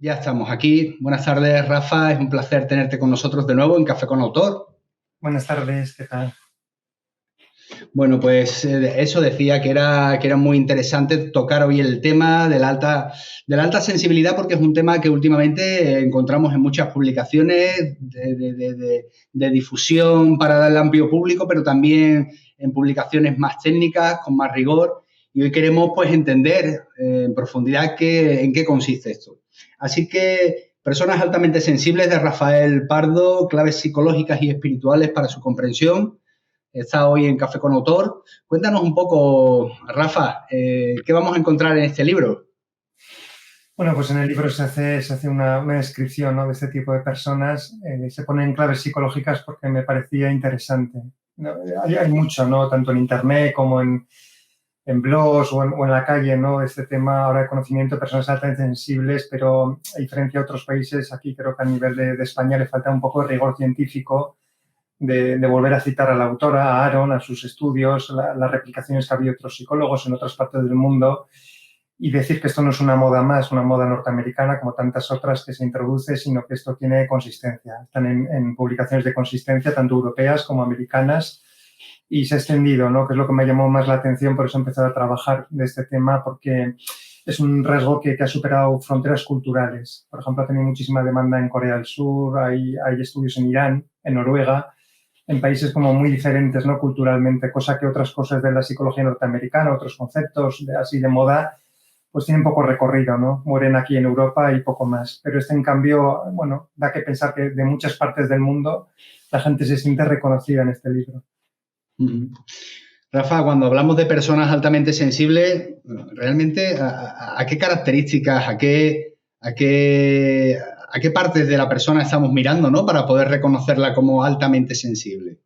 Ya estamos aquí. Buenas tardes, Rafa. Es un placer tenerte con nosotros de nuevo en Café con Autor. Buenas tardes, ¿qué tal? Bueno, pues eso decía que era muy interesante tocar hoy el tema de la alta sensibilidad porque es un tema que últimamente encontramos en muchas publicaciones de difusión para el amplio público, pero también en publicaciones más técnicas, con más rigor. Y hoy queremos pues entender en profundidad en qué consiste esto. Así que Personas altamente sensibles de Rafael Pardo, claves psicológicas y espirituales para su comprensión. Está hoy en Café con Autor. Cuéntanos un poco, Rafa, ¿qué vamos a encontrar en este libro? Bueno, pues en el libro se hace una descripción, ¿no?, de este tipo de personas. Se ponen claves psicológicas porque me parecía interesante. ¿No? Hay mucho, ¿no?, tanto en Internet como en blogs o en la calle, ¿no?, este tema ahora de conocimiento de personas altamente sensibles, pero a diferencia de otros países, aquí creo que a nivel de España le falta un poco de rigor científico de volver a citar a la autora, a Aaron, a sus estudios, las replicaciones que ha habido otros psicólogos en otras partes del mundo, y decir que esto no es una moda más, una moda norteamericana como tantas otras que se introduce, sino que esto tiene consistencia. Están en publicaciones de consistencia, tanto europeas como americanas, y se ha extendido, ¿no?, que es lo que me llamó más la atención, por eso he empezado a trabajar de este tema, porque es un rasgo que ha superado fronteras culturales. Por ejemplo, ha tenido muchísima demanda en Corea del Sur, hay estudios en Irán, en Noruega, en países como muy diferentes, ¿no?, culturalmente, cosa que otras cosas de la psicología norteamericana, otros conceptos así de moda, pues tienen poco recorrido, ¿no? Mueren aquí en Europa y poco más. Pero este, en cambio, bueno, da que pensar que de muchas partes del mundo la gente se siente reconocida en este libro. Rafa, cuando hablamos de personas altamente sensibles, realmente, ¿a qué características, a qué partes de la persona estamos mirando, ¿no?, para poder reconocerla como altamente sensible?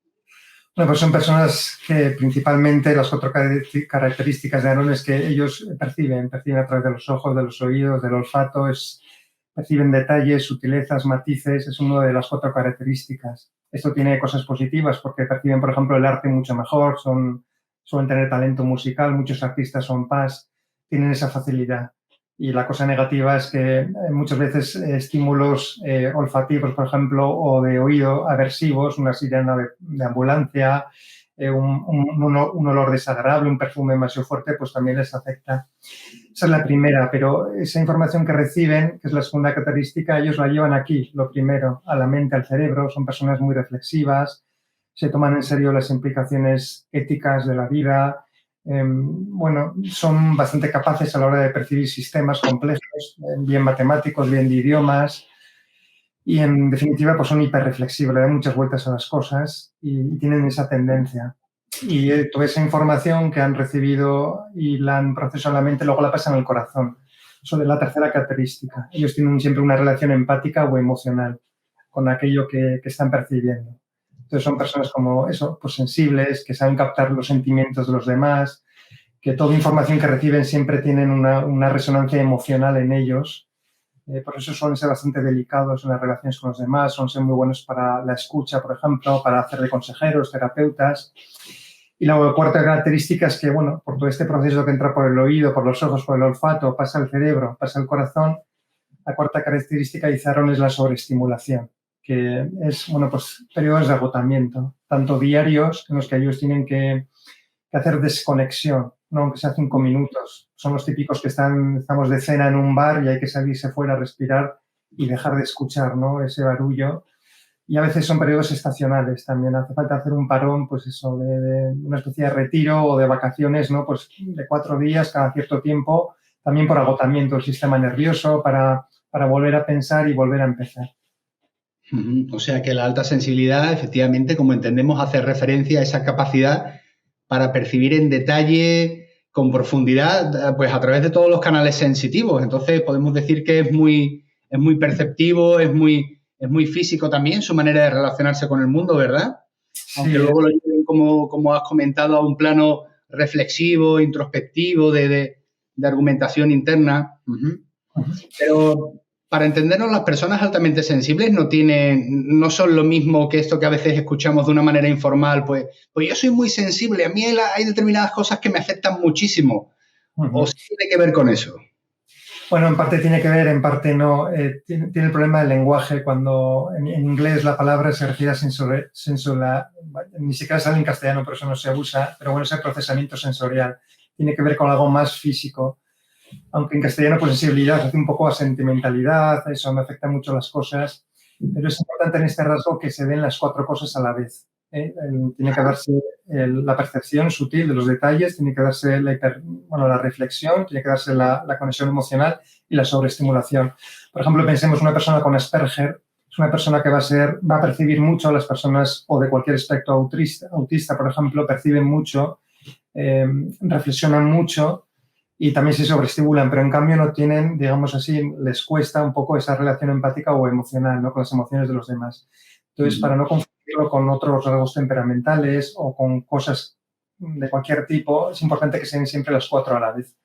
Bueno, pues son personas que principalmente las cuatro características de Aaron es que ellos perciben a través de los ojos, de los oídos, del olfato, perciben detalles, sutilezas, matices, es una de las cuatro características. Esto tiene cosas positivas porque perciben, por ejemplo, el arte mucho mejor, suelen tener talento musical, muchos artistas son paz, tienen esa facilidad. Y la cosa negativa es que muchas veces estímulos olfativos, por ejemplo, o de oído aversivos, una sirena de ambulancia, un olor desagradable, un perfume demasiado fuerte, pues también les afecta. Esa es la primera, pero esa información que reciben, que es la segunda característica, ellos la llevan aquí, lo primero, a la mente, al cerebro. Son personas muy reflexivas, se toman en serio las implicaciones éticas de la vida. Bueno, son bastante capaces a la hora de percibir sistemas complejos, bien matemáticos, bien de idiomas, y en definitiva pues son hiperreflexivos, le dan muchas vueltas a las cosas y tienen esa tendencia. Y toda esa información que han recibido y la han procesado en la mente, luego la pasan al corazón. Eso es la tercera característica. Ellos tienen siempre una relación empática o emocional con aquello que están percibiendo. Entonces son personas como eso, pues sensibles, que saben captar los sentimientos de los demás, que toda información que reciben siempre tienen una resonancia emocional en ellos. Por eso suelen ser bastante delicados en las relaciones con los demás, suelen ser muy buenos para la escucha, por ejemplo, para hacer de consejeros, terapeutas. Y la cuarta característica es que, bueno, por todo este proceso que entra por el oído, por los ojos, por el olfato, pasa al cerebro, pasa al corazón, la cuarta característica, dice Aaron, es la sobreestimulación, que es, bueno, pues periodos de agotamiento, tanto diarios en los que ellos tienen que hacer desconexión, ¿no?, aunque sea 5 minutos. Son los típicos que estamos de cena en un bar y hay que salirse fuera a respirar y dejar de escuchar, ¿no?, ese barullo. Y a veces son periodos estacionales también. Hace falta hacer un parón, pues eso, de una especie de retiro o de vacaciones, ¿no?, pues de 4 días cada cierto tiempo, también por agotamiento del sistema nervioso, para volver a pensar y volver a empezar. O sea que la alta sensibilidad, efectivamente, como entendemos, hace referencia a esa capacidad para percibir en detalle, con profundidad, pues a través de todos los canales sensitivos. Entonces podemos decir que es muy perceptivo, es muy físico también su manera de relacionarse con el mundo, ¿verdad? Aunque Sí, luego lo lleven, como has comentado, a un plano reflexivo, introspectivo, de argumentación interna. Pero para entendernos, las personas altamente sensibles no son lo mismo que esto que a veces escuchamos de una manera informal, pues yo soy muy sensible, a mí hay determinadas cosas que me afectan muchísimo, o sí tiene que ver con eso. Bueno, en parte tiene que ver, en parte no. Tiene el problema del lenguaje. Cuando en inglés la palabra se refiere a ni siquiera sale en castellano, por eso no se usa, pero bueno, es el procesamiento sensorial. Tiene que ver con algo más físico. Aunque en castellano, pues sensibilidad hace un poco a sentimentalidad, eso me afecta mucho las cosas. Pero es importante en este rasgo que se den las 4 cosas a la vez. Tiene que darse la percepción sutil de los detalles, tiene que darse la reflexión, tiene que darse la conexión emocional y la sobreestimulación. Por ejemplo, pensemos una persona con Asperger, es una persona que va a percibir mucho a las personas o de cualquier espectro autista, por ejemplo, perciben mucho, reflexionan mucho y también se sobreestimulan, pero en cambio no tienen, digamos así, les cuesta un poco esa relación empática o emocional, ¿no?, con las emociones de los demás. Entonces, para no confundirlo con otros rasgos temperamentales o con cosas de cualquier tipo, es importante que sean siempre las 4 a la vez.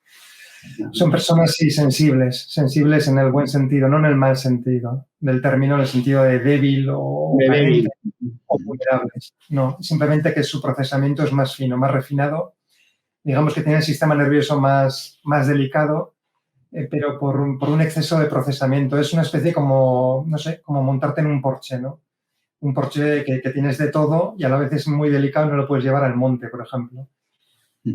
Son personas, sí, sensibles en el buen sentido, no en el mal sentido del término, en el sentido de débil o carente o vulnerables. No, simplemente que su procesamiento es más fino, más refinado. Digamos que tiene el sistema nervioso más delicado, pero por un exceso de procesamiento. Es una especie como, no sé, como montarte en un Porsche, ¿no? Un Porsche que tienes de todo y a la vez es muy delicado y no lo puedes llevar al monte, por ejemplo.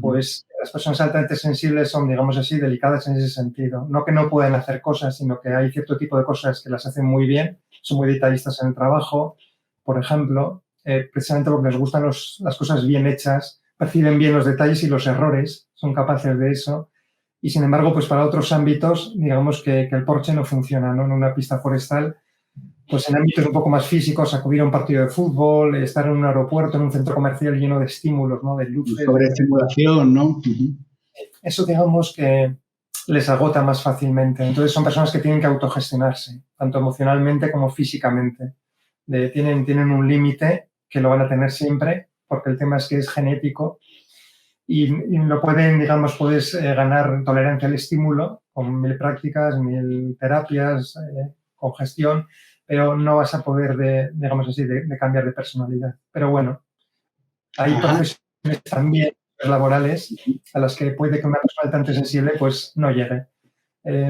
Pues las personas altamente sensibles son, digamos así, delicadas en ese sentido. No que no pueden hacer cosas, sino que hay cierto tipo de cosas que las hacen muy bien, son muy detallistas en el trabajo, por ejemplo, precisamente porque les gustan las cosas bien hechas, perciben bien los detalles y los errores, son capaces de eso. Y sin embargo, pues para otros ámbitos, digamos que el Porsche no funciona, ¿no? En una pista forestal, pues en ámbitos un poco más físicos, acudir a un partido de fútbol, estar en un aeropuerto, en un centro comercial lleno de estímulos, ¿no?, de luces. Sobreestimulación, ¿no? Eso, digamos, que les agota más fácilmente. Entonces, son personas que tienen que autogestionarse, tanto emocionalmente como físicamente. Tienen un límite que lo van a tener siempre, porque el tema es que es genético y lo pueden, digamos, puedes ganar tolerancia al estímulo con 1000 prácticas, 1000 terapias, con gestión, pero no vas a poder, digamos así, de cambiar de personalidad. Pero bueno, hay profesiones también laborales a las que puede que una persona altamente sensible pues no llegue.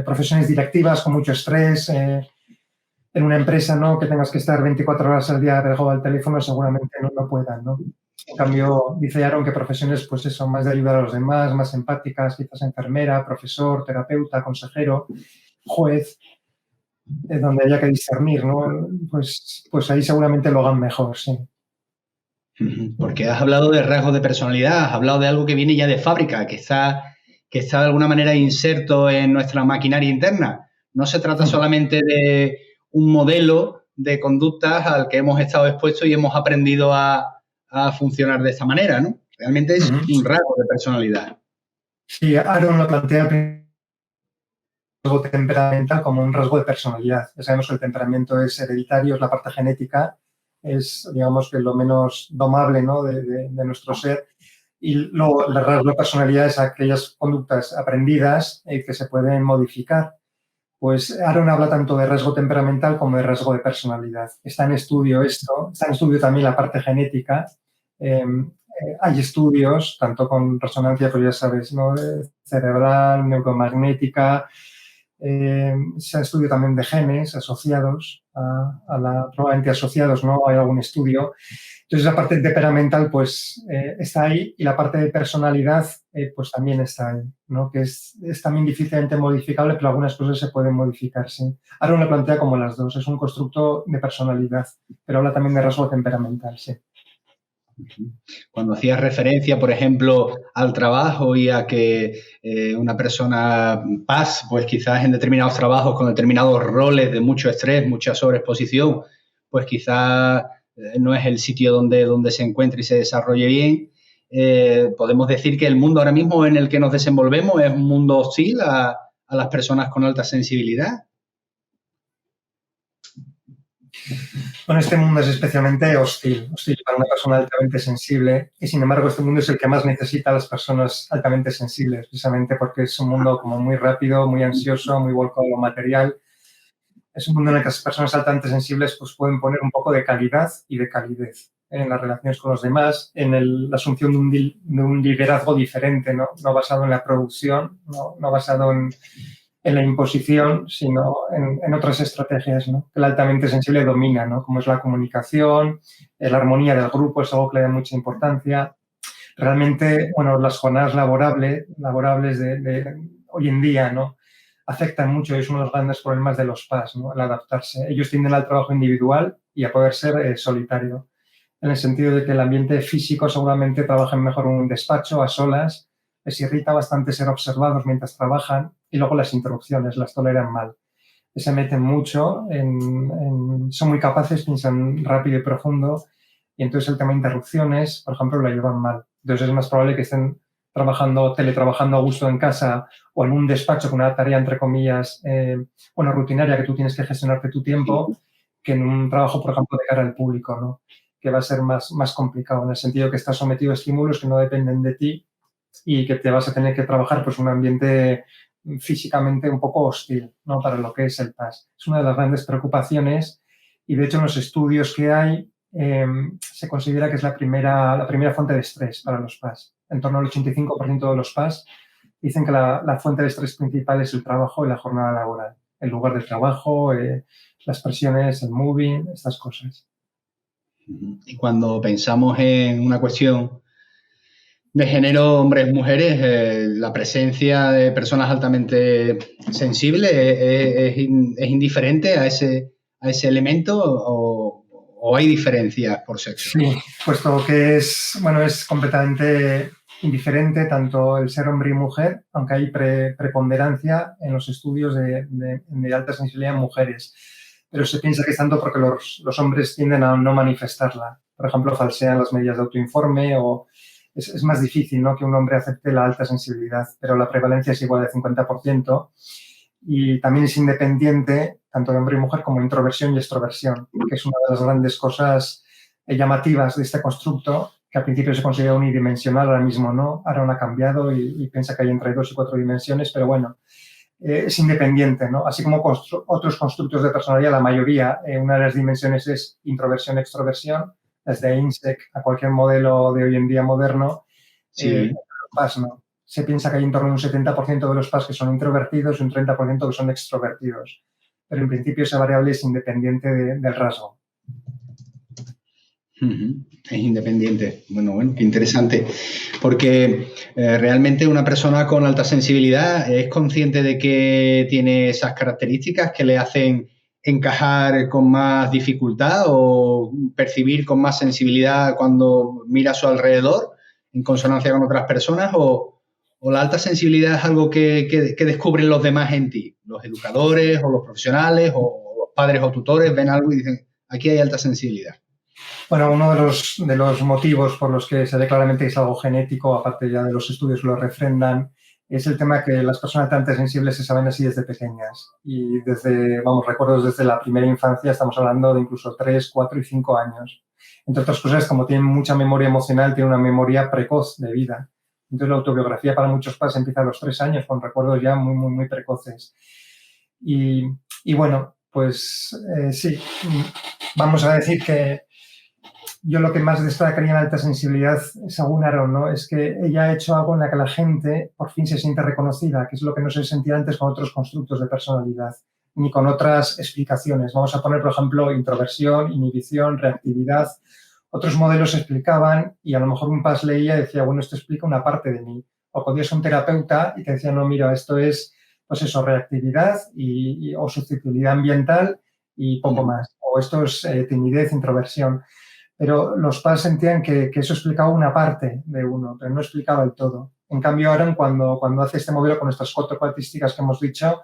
Profesiones directivas con mucho estrés, en una empresa, ¿no?, que tengas que estar 24 horas al día pegado al teléfono, seguramente no puedan, ¿no? En cambio, dice Aaron que profesiones, pues eso, más de ayudar a los demás, más empáticas, quizás enfermera, profesor, terapeuta, consejero, juez, donde haya que discernir, ¿no? Pues ahí seguramente lo hagan mejor, sí. Porque has hablado de rasgos de personalidad, has hablado de algo que viene ya de fábrica, que está de alguna manera inserto en nuestra maquinaria interna. No se trata solamente de un modelo de conductas al que hemos estado expuestos y hemos aprendido a funcionar de esta manera, ¿no? Realmente es un rasgo de personalidad. Sí, Aaron lo plantea rasgo temperamental como un rasgo de personalidad. Ya sabemos que el temperamento es hereditario, es la parte genética, es, digamos, que lo menos domable, ¿no?, de nuestro ser. Y luego el rasgo de personalidad es aquellas conductas aprendidas que se pueden modificar. Pues Aaron habla tanto de rasgo temperamental como de rasgo de personalidad. Está en estudio esto, está en estudio también la parte genética. Hay estudios, tanto con resonancia, pues ya sabes, ¿no?, cerebral, neuromagnética. Se ha estudiado también de genes asociados probablemente asociados, ¿no? Hay algún estudio. Entonces, la parte temperamental, pues, está ahí y la parte de personalidad, pues, también está ahí, ¿no? Que es también difícilmente modificable, pero algunas cosas se pueden modificar, sí. Aaron lo plantea como las dos. Es un constructo de personalidad, pero habla también de rasgo temperamental, sí. Cuando hacías referencia, por ejemplo, al trabajo y a que una persona pasa, pues quizás en determinados trabajos con determinados roles de mucho estrés, mucha sobreexposición, pues quizás no es el sitio donde se encuentre y se desarrolle bien. Podemos decir que el mundo ahora mismo en el que nos desenvolvemos es un mundo hostil a las personas con alta sensibilidad. Bueno, este mundo es especialmente hostil para una persona altamente sensible y, sin embargo, este mundo es el que más necesita a las personas altamente sensibles, precisamente porque es un mundo como muy rápido, muy ansioso, muy volcado a lo material. Es un mundo en el que las personas altamente sensibles pues, pueden poner un poco de calidad y de calidez en las relaciones con los demás, en la asunción de un liderazgo diferente, no basado en la producción, no basado en en la imposición, sino en otras estrategias, ¿no? Que el altamente sensible domina, ¿no? Como es la comunicación, la armonía del grupo, es algo que le da mucha importancia. Realmente, bueno, las jornadas laborables de hoy en día, ¿no? Afectan mucho, es uno de los grandes problemas de los PAS, ¿no? El adaptarse. Ellos tienden al trabajo individual y a poder ser solitario, en el sentido de que el ambiente físico seguramente trabajan mejor en un despacho, a solas, les irrita bastante ser observados mientras trabajan y luego las interrupciones las toleran mal. Se meten mucho, son muy capaces, piensan rápido y profundo y entonces el tema de interrupciones, por ejemplo, lo llevan mal. Entonces es más probable que estén teletrabajando a gusto en casa o en un despacho con una tarea, entre comillas, rutinaria que tú tienes que gestionarte tu tiempo, que en un trabajo, por ejemplo, de cara al público, ¿no? Que va a ser más complicado en el sentido que estás sometido a estímulos que no dependen de ti y que te vas a tener que trabajar pues un ambiente físicamente un poco hostil, ¿no? Para lo que es el PAS. Es una de las grandes preocupaciones y, de hecho, en los estudios que hay se considera que es la primera fuente de estrés para los PAS. En torno al 85% de los PAS dicen que la fuente de estrés principal es el trabajo y la jornada laboral, el lugar de trabajo, las presiones, el moving, estas cosas. Y cuando pensamos en una cuestión de género, hombres-mujeres, la presencia de personas altamente sensibles es indiferente a ese elemento o hay diferencias por sexo. Sí, puesto que es completamente indiferente tanto el ser hombre y mujer, aunque hay preponderancia en los estudios de alta sensibilidad en mujeres. Pero se piensa que es tanto porque los hombres tienden a no manifestarla. Por ejemplo, falsean las medidas de autoinforme o es más difícil, ¿no?, que un hombre acepte la alta sensibilidad, pero la prevalencia es igual de 50%. Y también es independiente, tanto de hombre y mujer, como introversión y extroversión, que es una de las grandes cosas llamativas de este constructo, que al principio se consideraba unidimensional, ahora mismo no, ahora no ha cambiado y piensa que hay entre 2 y 4 dimensiones, pero bueno, es independiente, ¿no? Así como otros constructos de personalidad, la mayoría, una de las dimensiones es introversión-extroversión, desde INSEC a cualquier modelo de hoy en día moderno, sí. PAS no. Se piensa que hay en torno a un 70% de los PAS que son introvertidos y un 30% que son extrovertidos. Pero en principio esa variable es independiente del rasgo. Es independiente. Bueno, qué interesante. Porque realmente una persona con alta sensibilidad es consciente de que tiene esas características que le hacen encajar con más dificultad o percibir con más sensibilidad cuando mira a su alrededor en consonancia con otras personas o la alta sensibilidad es algo que descubren los demás en ti, los educadores o los profesionales o los padres o tutores ven algo y dicen, aquí hay alta sensibilidad. Bueno, uno de los motivos por los que se ve claramente que es algo genético, aparte ya de los estudios que lo refrendan, es el tema que las personas altamente sensibles se saben así desde pequeñas. Y recuerdos desde la primera infancia, estamos hablando de incluso 3, 4 y 5 años. Entre otras cosas, como tienen mucha memoria emocional, tienen una memoria precoz de vida. Entonces, la autobiografía para muchos padres empieza a los 3 años, con recuerdos ya muy, muy, muy precoces. Y bueno, pues sí, vamos a decir que yo lo que más destacaría en alta sensibilidad, según Aaron, ¿no?, es que ella ha hecho algo en la que la gente por fin se siente reconocida, que es lo que no se sentía antes con otros constructos de personalidad, ni con otras explicaciones. Vamos a poner, por ejemplo, introversión, inhibición, reactividad. Otros modelos explicaban y a lo mejor un PAS leía y decía, bueno, esto explica una parte de mí. O podías ser un terapeuta y te decía, no, mira, esto es, pues eso, reactividad o susceptibilidad ambiental y poco más. O esto es timidez, introversión. Pero los PAS sentían que eso explicaba una parte de uno, pero no explicaba el todo. En cambio, ahora, cuando hace este modelo con estas 4 características que hemos dicho,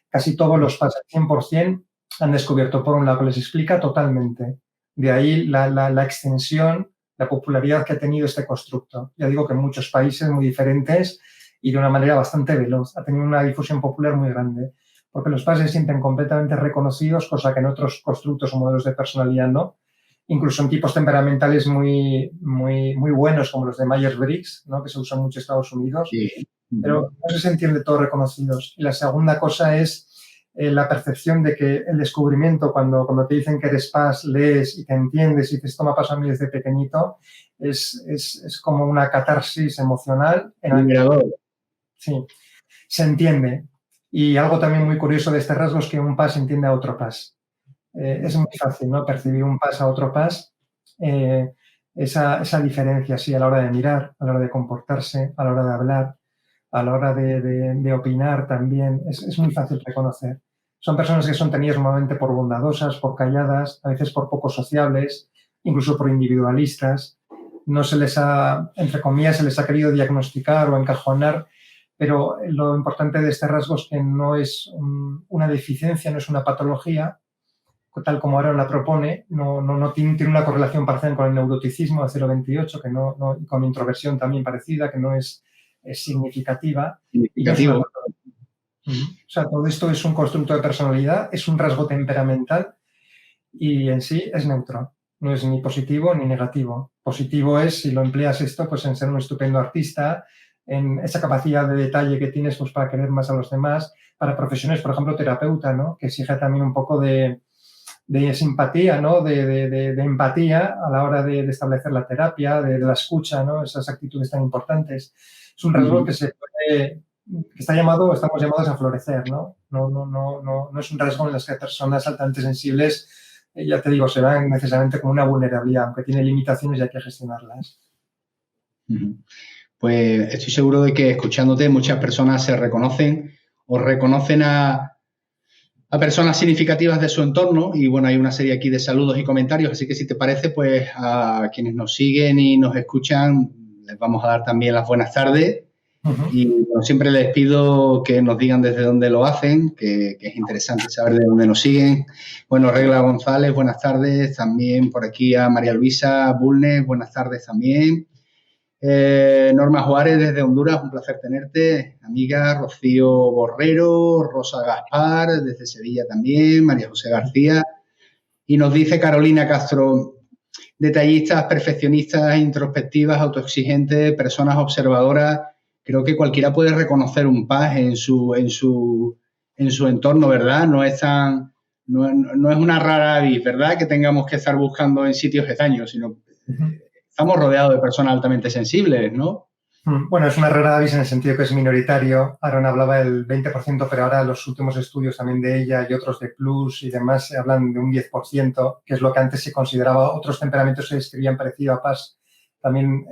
casi todos los PAS, al 100%, han descubierto, por un lado, que les explica totalmente. De ahí la extensión, la popularidad que ha tenido este constructo. Ya digo que en muchos países muy diferentes y de una manera bastante veloz. Ha tenido una difusión popular muy grande, porque los PAS se sienten completamente reconocidos, cosa que en otros constructos o modelos de personalidad no. Incluso en tipos temperamentales muy, muy, muy buenos, como los de Myers-Briggs, ¿no?, que se usan mucho en Estados Unidos, sí, pero no se entiende todos reconocidos. Y la segunda cosa es la percepción de que el descubrimiento, cuando te dicen que eres PAS, lees y te entiendes y dices, esto me ha pasado a mí desde pequeñito, es como una catarsis emocional. Liberador. Sí, se entiende. Y algo también muy curioso de este rasgo es que un pas entiende a otro pas. Es muy fácil, ¿no? Percibir un pas a otro pas, esa diferencia, sí, a la hora de mirar, a la hora de comportarse, a la hora de hablar, a la hora de opinar también, es muy fácil reconocer. Son personas que son tenidas normalmente por bondadosas, por calladas, a veces por poco sociables, incluso por individualistas. No se les ha, entre comillas, se les ha querido diagnosticar o encajonar, pero lo importante de este rasgo es que no es una deficiencia, no es una patología, tal como Aaron la propone, no tiene una correlación parcial con el neuroticismo de 0,28, que con introversión también parecida, que no es significativa. Significativo. O sea, todo esto es un constructo de personalidad, es un rasgo temperamental y en sí es neutro. No es ni positivo ni negativo. Positivo es, si lo empleas esto, pues en ser un estupendo artista, en esa capacidad de detalle que tienes pues, para querer más a los demás, para profesiones, por ejemplo, terapeuta, ¿no? Que exige también un poco de simpatía, ¿no? de empatía a la hora de establecer la terapia, de la escucha, ¿no? Esas actitudes tan importantes. Es un rasgo que estamos llamados a florecer, ¿no? No es un rasgo en el que personas altamente sensibles, ya te digo, se ven necesariamente como una vulnerabilidad, aunque tiene limitaciones y hay que gestionarlas. Pues estoy seguro de que escuchándote muchas personas se reconocen o reconocen a personas significativas de su entorno y bueno, hay una serie aquí de saludos y comentarios, así que si te parece, pues a quienes nos siguen y nos escuchan les vamos a dar también las buenas tardes y bueno, siempre les pido que nos digan desde dónde lo hacen, que es interesante saber de dónde nos siguen. Bueno, Regla González, buenas tardes, también por aquí a María Luisa Bulnes, buenas tardes también. Norma Juárez desde Honduras, un placer tenerte, amiga. Rocío Borrero, Rosa Gaspar desde Sevilla también, María José García. Y nos dice Carolina Castro, detallistas, perfeccionistas, introspectivas, autoexigentes, personas observadoras. Creo que cualquiera puede reconocer un pas en su entorno, ¿verdad? No es una rara avis, ¿verdad? Que tengamos que estar buscando en sitios extraños, sino estamos rodeados de personas altamente sensibles, ¿no? Bueno, es una rara avis en el sentido que es minoritario. Aaron hablaba del 20%, pero ahora los últimos estudios también de ella y otros de Plus y demás hablan de un 10%, que es lo que antes se consideraba. Otros temperamentos se describían parecido a PAS, también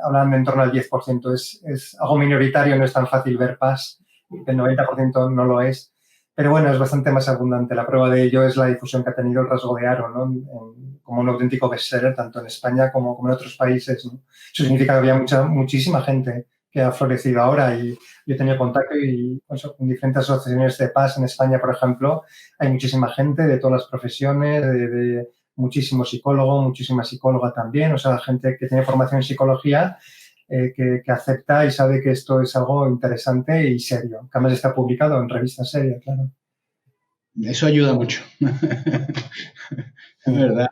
hablan en torno al 10%. Es algo minoritario, no es tan fácil ver PAS, el 90% no lo es. Pero bueno, es bastante más abundante. La prueba de ello es la difusión que ha tenido el rasgo de Aaron, ¿no? Como un auténtico bestseller, tanto en España como en otros países, ¿no? Eso significa que había muchísima gente que ha florecido ahora y yo he tenido contacto y con diferentes asociaciones de PAS en España, por ejemplo, hay muchísima gente de todas las profesiones, de muchísimo psicólogo, muchísima psicóloga también, o sea, gente que tiene formación en psicología, que acepta y sabe que esto es algo interesante y serio, que además está publicado en revistas serias, claro. Eso ayuda mucho. Es verdad.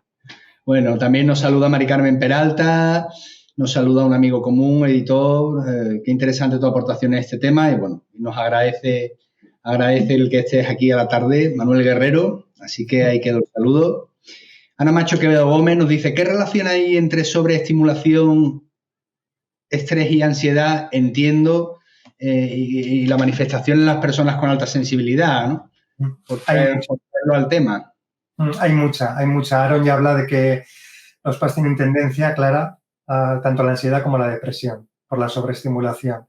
Bueno, también nos saluda Mari Carmen Peralta, nos saluda un amigo común, editor. Qué interesante tu aportación en este tema y bueno, nos agradece el que estés aquí a la tarde, Manuel Guerrero, así que ahí quedó el saludo. Ana Macho Quevedo Gómez nos dice, ¿qué relación hay entre sobreestimulación, estrés y ansiedad? Entiendo, y la manifestación en las personas con alta sensibilidad, ¿no? Por traerlo al tema. Hay mucha. Aaron ya habla de que los PAS tienen tendencia clara a tanto la ansiedad como la depresión por la sobreestimulación.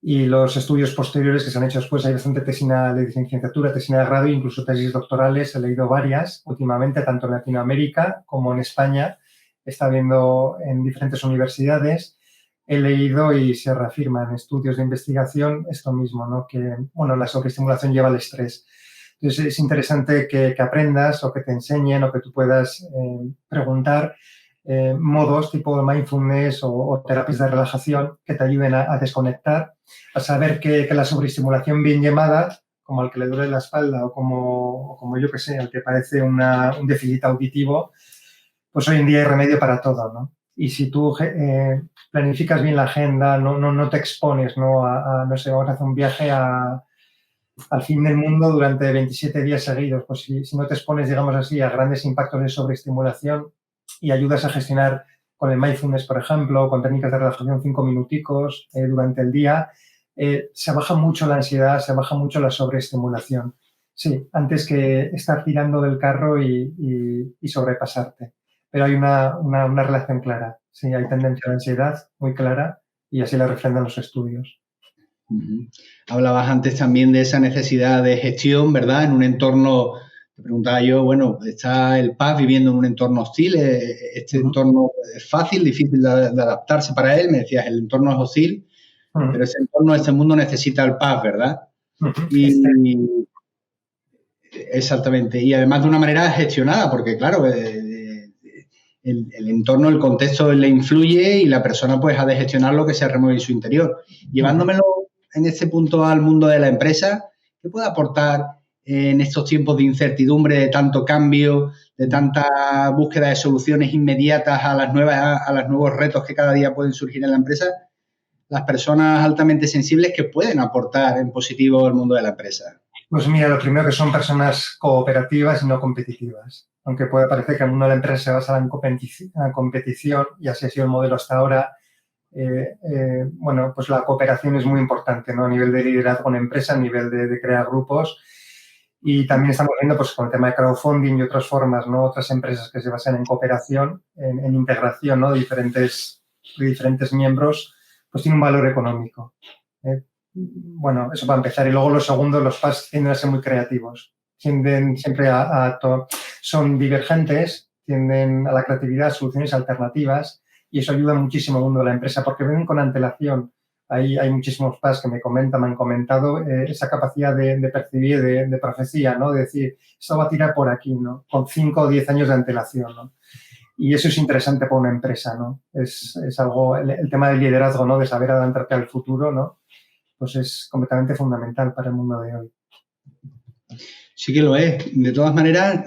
Y los estudios posteriores que se han hecho después, hay bastante tesina de licenciatura, tesina de grado, incluso tesis doctorales. He leído varias últimamente, tanto en Latinoamérica como en España. Está viendo en diferentes universidades. He leído y se reafirma en estudios de investigación esto mismo, ¿no? Que, bueno, la sobreestimulación lleva al estrés. Entonces, es interesante que aprendas o que te enseñen o que tú puedas preguntar modos tipo mindfulness o terapias de relajación que te ayuden a desconectar, a saber que la sobreestimulación bien llamada, como al que le duele la espalda o como yo que sé, al que parece un déficit auditivo, pues hoy en día hay remedio para todo, ¿no? Y si tú planificas bien la agenda, no te expones, ¿no? No sé, vamos a hacer un viaje al fin del mundo durante 27 días seguidos. Pues si no te expones, digamos así, a grandes impactos de sobreestimulación y ayudas a gestionar con el mindfulness, por ejemplo, con técnicas de relajación 5 minuticos durante el día, se baja mucho la ansiedad, se baja mucho la sobreestimulación. Sí, antes que estar tirando del carro y sobrepasarte. Pero hay una relación clara. Sí, hay tendencia a la ansiedad muy clara y así la refrendan los estudios. Uh-huh. Hablabas antes también de esa necesidad de gestión, ¿verdad? En un entorno, te preguntaba yo, bueno, está el pub viviendo en un entorno hostil, este entorno es fácil, difícil de adaptarse para él, me decías, el entorno es hostil, pero ese entorno, este mundo necesita el pub, ¿verdad? Y exactamente, y además de una manera gestionada, porque claro, el entorno, el contexto le influye y la persona pues ha de gestionar lo que se remueve en su interior. Llevándomelo en este punto al mundo de la empresa, ¿qué puede aportar en estos tiempos de incertidumbre, de tanto cambio, de tanta búsqueda de soluciones inmediatas a los nuevos retos que cada día pueden surgir en la empresa, las personas altamente sensibles que pueden aportar en positivo al mundo de la empresa? Pues mira, lo primero que son personas cooperativas y no competitivas. Aunque puede parecer que el mundo de la empresa se basa en competición, y así ha sido el modelo hasta ahora, bueno, pues la cooperación es muy importante, ¿no? A nivel de liderazgo en empresa, a nivel de crear grupos. Y también estamos viendo, pues, con el tema de crowdfunding y otras formas, ¿no? Otras empresas que se basan en cooperación, en integración, ¿no? De diferentes miembros, pues tiene un valor económico. Bueno, eso para empezar. Y luego los segundos, los PAS tienden a ser muy creativos. Tienden siempre son divergentes, tienden a la creatividad, soluciones alternativas, y eso ayuda muchísimo al mundo de la empresa porque ven con antelación. Hay muchísimos PAS que me han comentado esa capacidad de percibir, de profecía, ¿no? De decir, esto va a tirar por aquí, ¿no? Con 5 o 10 años de antelación, ¿no? Y eso es interesante para una empresa, ¿no? Es algo, el tema del liderazgo, ¿no? De saber adelantarte al futuro, ¿no? Pues es completamente fundamental para el mundo de hoy. Sí que lo es. De todas maneras,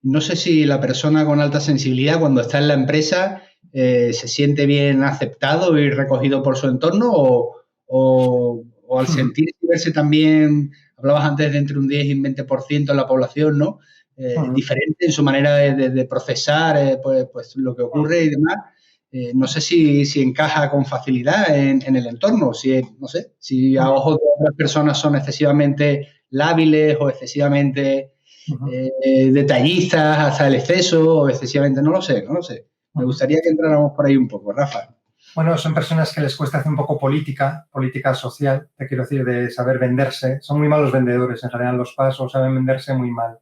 no sé si la persona con alta sensibilidad cuando está en la empresa se siente bien aceptado y recogido por su entorno o al sentirse y verse también, hablabas antes de entre un 10 y un 20% de la población, ¿no? Diferente en su manera de procesar pues lo que ocurre y demás. No sé si encaja con facilidad en el entorno, no sé, si a ojos de otras personas son excesivamente lábiles o excesivamente detallistas hasta el exceso o excesivamente, no lo sé. Me gustaría que entráramos por ahí un poco, Rafa. Bueno, son personas que les cuesta hacer un poco política social, te quiero decir, de saber venderse. Son muy malos vendedores, en general los pasos saben venderse muy mal.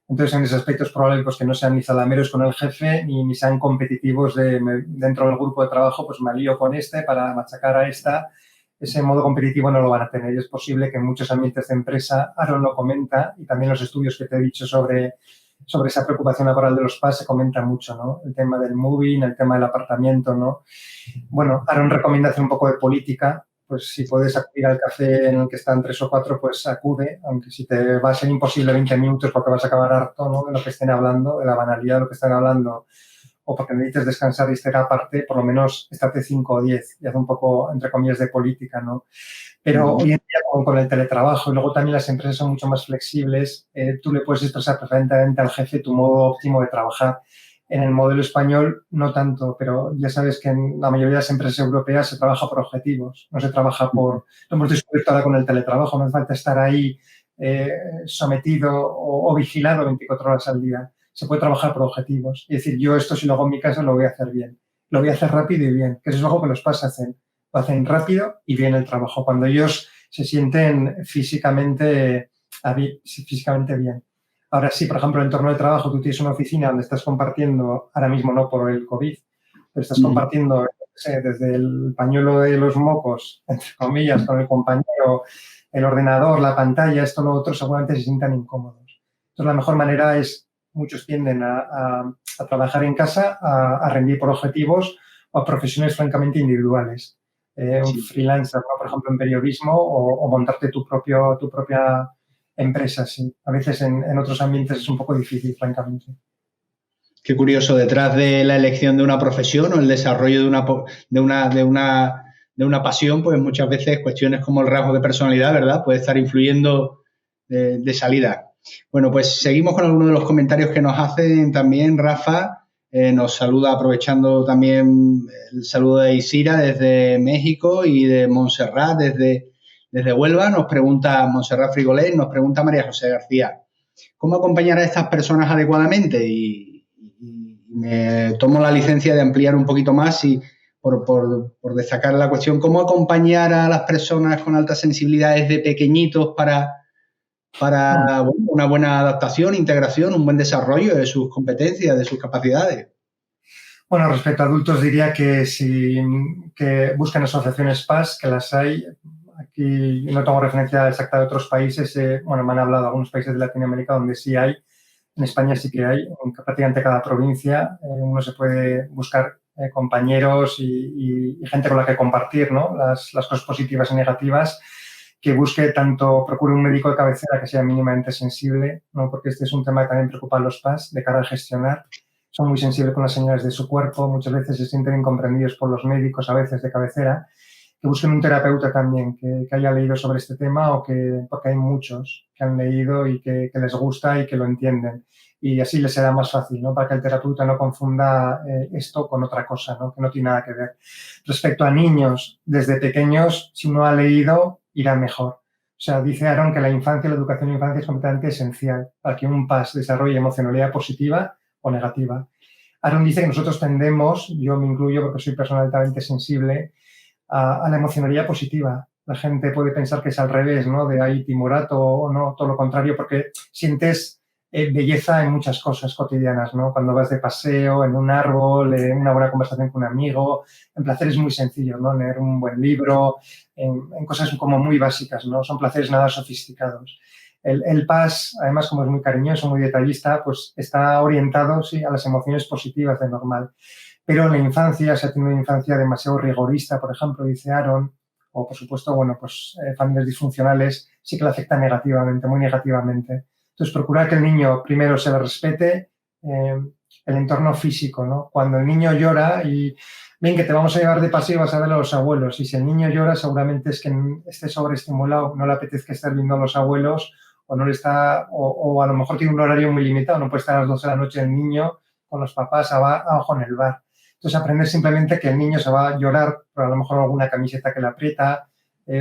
Entonces, en ese aspecto es probable pues, que no sean ni zalameros con el jefe ni sean competitivos dentro del grupo de trabajo, pues me alío con para machacar a esta. Ese modo competitivo no lo van a tener y es posible que en muchos ambientes de empresa, Aaron lo comenta, y también los estudios que te he dicho sobre esa preocupación laboral de los PAS se comenta mucho, ¿no? El tema del moving, el tema del apartamento, ¿no? Bueno, Aaron recomienda hacer un poco de política. Pues si puedes acudir al café en el que están 3 o 4, pues acude, aunque si te va a ser imposible 20 minutos porque vas a acabar harto, ¿no? De lo que estén hablando, de la banalidad de lo que están hablando, o porque necesites descansar y estar aparte, por lo menos estate 5 o 10 y haz un poco, entre comillas, de política, ¿no? Pero hoy en día con el teletrabajo y luego también las empresas son mucho más flexibles, tú le puedes expresar perfectamente al jefe tu modo óptimo de trabajar. En el modelo español no tanto, pero ya sabes que en la mayoría de las empresas europeas se trabaja por objetivos, no se trabaja lo hemos descubierto ahora con el teletrabajo, no hace falta estar ahí sometido o vigilado 24 horas al día. Se puede trabajar por objetivos. Es decir, yo esto si lo hago en mi casa lo voy a hacer bien. Lo voy a hacer rápido y bien, que eso es algo que los PAS hacen. Lo hacen rápido y bien el trabajo, cuando ellos se sienten físicamente bien. Ahora sí, por ejemplo, en el entorno de trabajo, tú tienes una oficina donde estás compartiendo, ahora mismo no por el COVID, pero estás compartiendo desde el pañuelo de los mocos, entre comillas, con el compañero, el ordenador, la pantalla, esto, lo otro, seguramente se sientan incómodos. Entonces, la mejor manera es, muchos tienden a trabajar en casa, a rendir por objetivos o a profesiones francamente individuales. Un freelancer, ¿no? Por ejemplo, en periodismo o montarte tu propia empresa, sí. A veces en otros ambientes es un poco difícil, francamente. Qué curioso, detrás de la elección de una profesión o el desarrollo de una pasión, pues muchas veces cuestiones como el rasgo de personalidad, ¿verdad?, puede estar influyendo de salida. Bueno, pues seguimos con algunos de los comentarios que nos hacen también. Rafa nos saluda aprovechando también el saludo de Isira desde México y de Montserrat desde Desde Huelva nos pregunta Montserrat Frigolet, nos pregunta María José García, ¿cómo acompañar a estas personas adecuadamente? Y me tomo la licencia de ampliar un poquito más y por destacar la cuestión, ¿cómo acompañar a las personas con altas sensibilidades de pequeñitos para bueno, una buena adaptación, integración, un buen desarrollo de sus competencias, de sus capacidades? Bueno, respecto a adultos diría que que busquen asociaciones PAS, que las hay. Aquí no tengo referencia exacta de otros países. Bueno, me han hablado de algunos países de Latinoamérica donde sí hay. En España sí que hay. En prácticamente cada provincia uno se puede buscar compañeros y gente con la que compartir, ¿no? Las cosas positivas y negativas, que procure un médico de cabecera que sea mínimamente sensible, ¿no? Porque este es un tema que también preocupa a los PAS de cara a gestionar. Son muy sensibles con las señales de su cuerpo, muchas veces se sienten incomprendidos por los médicos, a veces de cabecera, que busquen un terapeuta también que haya leído sobre este tema porque hay muchos que han leído y que les gusta y que lo entienden. Y así les será más fácil, ¿no? Para que el terapeuta no confunda esto con otra cosa, ¿no? Que no tiene nada que ver. Respecto a niños, desde pequeños, si uno ha leído, irá mejor. O sea, dice Aaron que la educación en la infancia es completamente esencial para que un PAS desarrolle emocionalidad positiva o negativa. Aaron dice que nosotros tendemos, yo me incluyo porque soy persona altamente sensible, a la emocionalidad positiva. La gente puede pensar que es al revés, ¿no? De ahí timorato o no, todo lo contrario, porque sientes belleza en muchas cosas cotidianas, ¿no? Cuando vas de paseo, en un árbol, en una buena conversación con un amigo, en placeres muy sencillos, ¿no? Leer un buen libro, en cosas como muy básicas, ¿no? Son placeres nada sofisticados. El PAS, además, como es muy cariñoso, muy detallista, pues está orientado, sí, a las emociones positivas de normal. Pero en la infancia, se ha tenido una infancia demasiado rigorista, por ejemplo, dice Aaron, o por supuesto, bueno, pues familias disfuncionales, sí que le afecta negativamente, muy negativamente. Entonces, procurar que el niño primero se le respete el entorno físico, ¿no? Cuando el niño llora y, bien, que te vamos a llevar de paseo y vas a ver a los abuelos, y si el niño llora seguramente es que esté sobreestimulado, no le apetezca estar viendo a los abuelos o no le está, o a lo mejor tiene un horario muy limitado, no puede estar a las 12 de la noche el niño con los papás abajo en el bar. Entonces, aprender simplemente que el niño se va a llorar por a lo mejor alguna camiseta que le aprieta.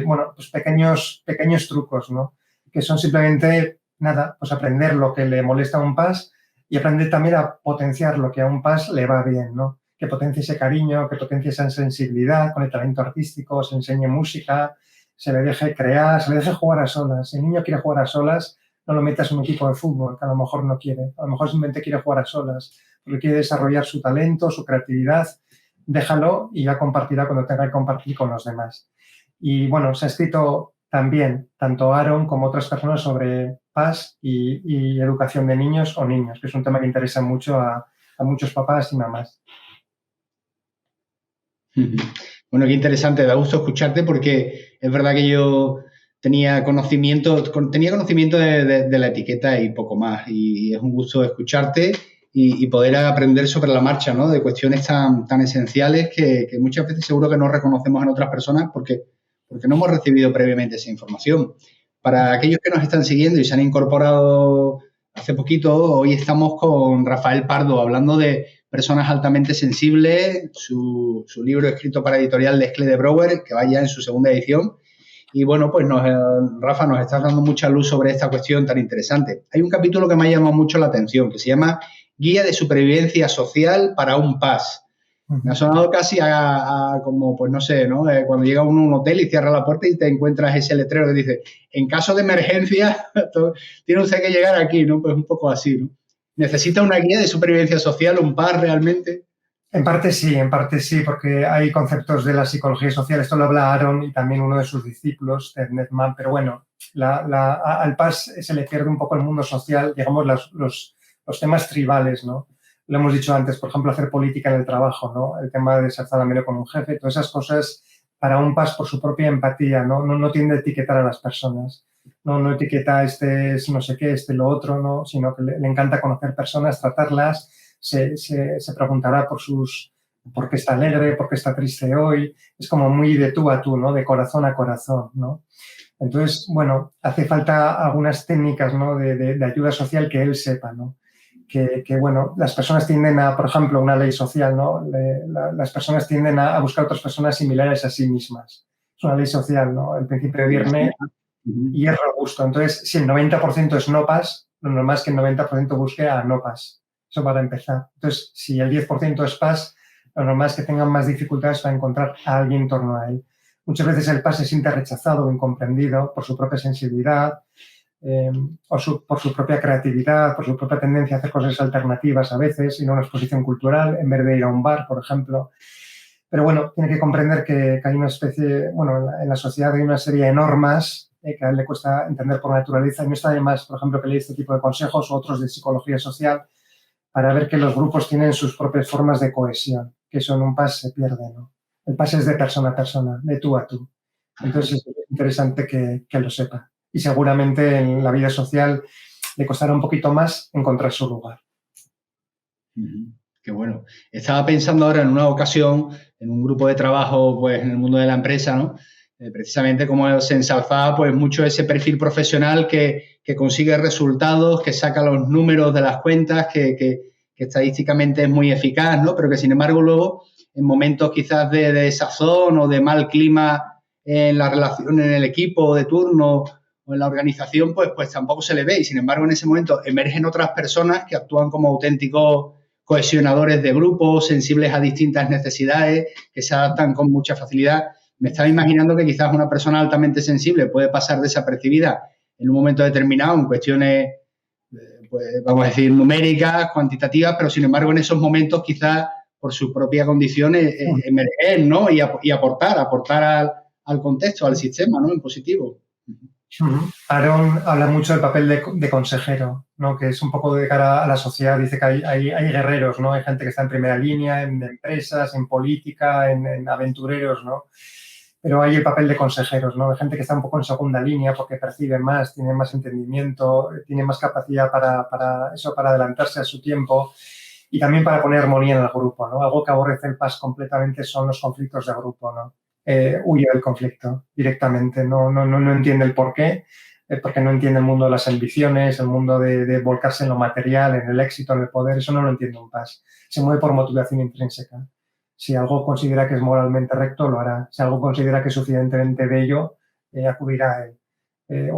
Bueno, pues pequeños trucos, ¿no? Que son simplemente, nada, pues aprender lo que le molesta a un PAS y aprender también a potenciar lo que a un PAS le va bien, ¿no? Que potencie ese cariño, que potencie esa sensibilidad con el talento artístico, se enseñe música, se le deje crear, se le deje jugar a solas. Si el niño quiere jugar a solas, no lo metas en un equipo de fútbol, que a lo mejor no quiere. A lo mejor simplemente quiere jugar a solas, porque quiere desarrollar su talento, su creatividad. Déjalo y ya compartirá cuando tenga que compartir con los demás. Y bueno, se ha escrito también, tanto Aaron como otras personas, sobre PAS y educación de niños o niños, que es un tema que interesa mucho a muchos papás y mamás. Bueno, qué interesante, da gusto escucharte porque es verdad que yo tenía conocimiento de la etiqueta y poco más, y es un gusto escucharte y poder aprender sobre la marcha, ¿no? De cuestiones tan esenciales que muchas veces seguro que no reconocemos en otras personas porque no hemos recibido previamente esa información. Para aquellos que nos están siguiendo y se han incorporado hace poquito, hoy estamos con Rafael Pardo hablando de personas altamente sensibles, su libro escrito para editorial de Escle de Brouwer, que va ya en su segunda edición. Y bueno, pues Rafa, nos estás dando mucha luz sobre esta cuestión tan interesante. Hay un capítulo que me ha llamado mucho la atención, que se llama Guía de Supervivencia Social para un PAS. Me ha sonado casi como, pues no sé, ¿no? Cuando llega uno a un hotel y cierra la puerta y te encuentras ese letrero que dice, en caso de emergencia, tiene usted que llegar aquí, ¿no? Pues un poco así, ¿no? ¿Necesita una guía de supervivencia social, un PAS realmente? En parte sí, porque hay conceptos de la psicología social. Esto lo habla Aaron y también uno de sus discípulos, Ted Netman, pero bueno, al PAS se le pierde un poco el mundo social, digamos, los temas tribales, ¿no? Lo hemos dicho antes, por ejemplo, hacer política en el trabajo, ¿no? El tema de ser zalamero con un jefe, todas esas cosas para un PAS por su propia empatía, ¿no? No tiende a etiquetar a las personas. No etiqueta este es no sé qué, este lo otro, ¿no? Sino que le encanta conocer personas, tratarlas. Se preguntará por qué está alegre, por qué está triste hoy. Es como muy de tú a tú, ¿no? De corazón a corazón, ¿no? Entonces, bueno, hace falta algunas técnicas, ¿no? de ayuda social que él sepa, ¿no? Que bueno, las personas tienden a, por ejemplo, una ley social, ¿no? Las personas tienden a buscar otras personas similares a sí mismas. Es una ley social, ¿no? El principio de Viernes y es robusto. Entonces, si el 90% es no pass, lo normal es que el 90% busque a no pass. Eso para empezar. Entonces, si el 10% es pass, lo normal es que tengan más dificultades para encontrar a alguien en torno a él. Muchas veces el pass se siente rechazado o incomprendido por su propia sensibilidad, por su propia creatividad, por su propia tendencia a hacer cosas alternativas a veces, y no una exposición cultural, en vez de ir a un bar, por ejemplo. Pero bueno, tiene que comprender que hay una especie, bueno, en la sociedad hay una serie de normas que a él le cuesta entender por naturaleza, y no está de más, por ejemplo, que leí este tipo de consejos u otros de psicología social para ver que los grupos tienen sus propias formas de cohesión, que eso en un PAS se pierde, ¿no? El PAS es de persona a persona, de tú a tú. Entonces es interesante que lo sepa. Y seguramente en la vida social le costará un poquito más encontrar su lugar. Qué bueno. Estaba pensando ahora en una ocasión, en un grupo de trabajo, pues en el mundo de la empresa, ¿no? Precisamente como se ensalzaba, pues mucho ese perfil profesional que consigue resultados, que saca los números de las cuentas, que estadísticamente es muy eficaz, ¿no? Pero que sin embargo luego, en momentos quizás de desazón o de mal clima en la relación en el equipo de turno o en la organización, pues tampoco se le ve. Y sin embargo, en ese momento emergen otras personas que actúan como auténticos cohesionadores de grupos, sensibles a distintas necesidades, que se adaptan con mucha facilidad. Me estaba imaginando que quizás una persona altamente sensible puede pasar desapercibida en un momento determinado en cuestiones, pues, vamos a decir, numéricas, cuantitativas, pero sin embargo en esos momentos quizás por su propia condición emerger, ¿no? Y aportar al contexto, al sistema, ¿no? En positivo. Aaron habla mucho del papel de consejero, ¿no? Que es un poco de cara a la sociedad. Dice que hay guerreros, ¿no? Hay gente que está en primera línea, en empresas, en política, en aventureros, ¿no? Pero hay el papel de consejeros, ¿no? De gente que está un poco en segunda línea porque percibe más, tiene más entendimiento, tiene más capacidad para adelantarse a su tiempo y también para poner armonía en el grupo, ¿no? Algo que aborrece el PAS completamente son los conflictos de grupo, ¿no? Huye del conflicto directamente, no entiende el por qué, porque no entiende el mundo de las ambiciones, el mundo de volcarse en lo material, en el éxito, en el poder, eso no lo entiende un PAS. Se mueve por motivación intrínseca. Si algo considera que es moralmente recto, lo hará. Si algo considera que es suficientemente bello, acudirá a él.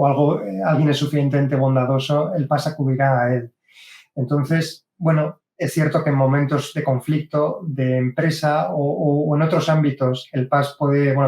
Alguien es suficientemente bondadoso, el PAS acudirá a él. Entonces, bueno, es cierto que en momentos de conflicto, de empresa o en otros ámbitos, el PAS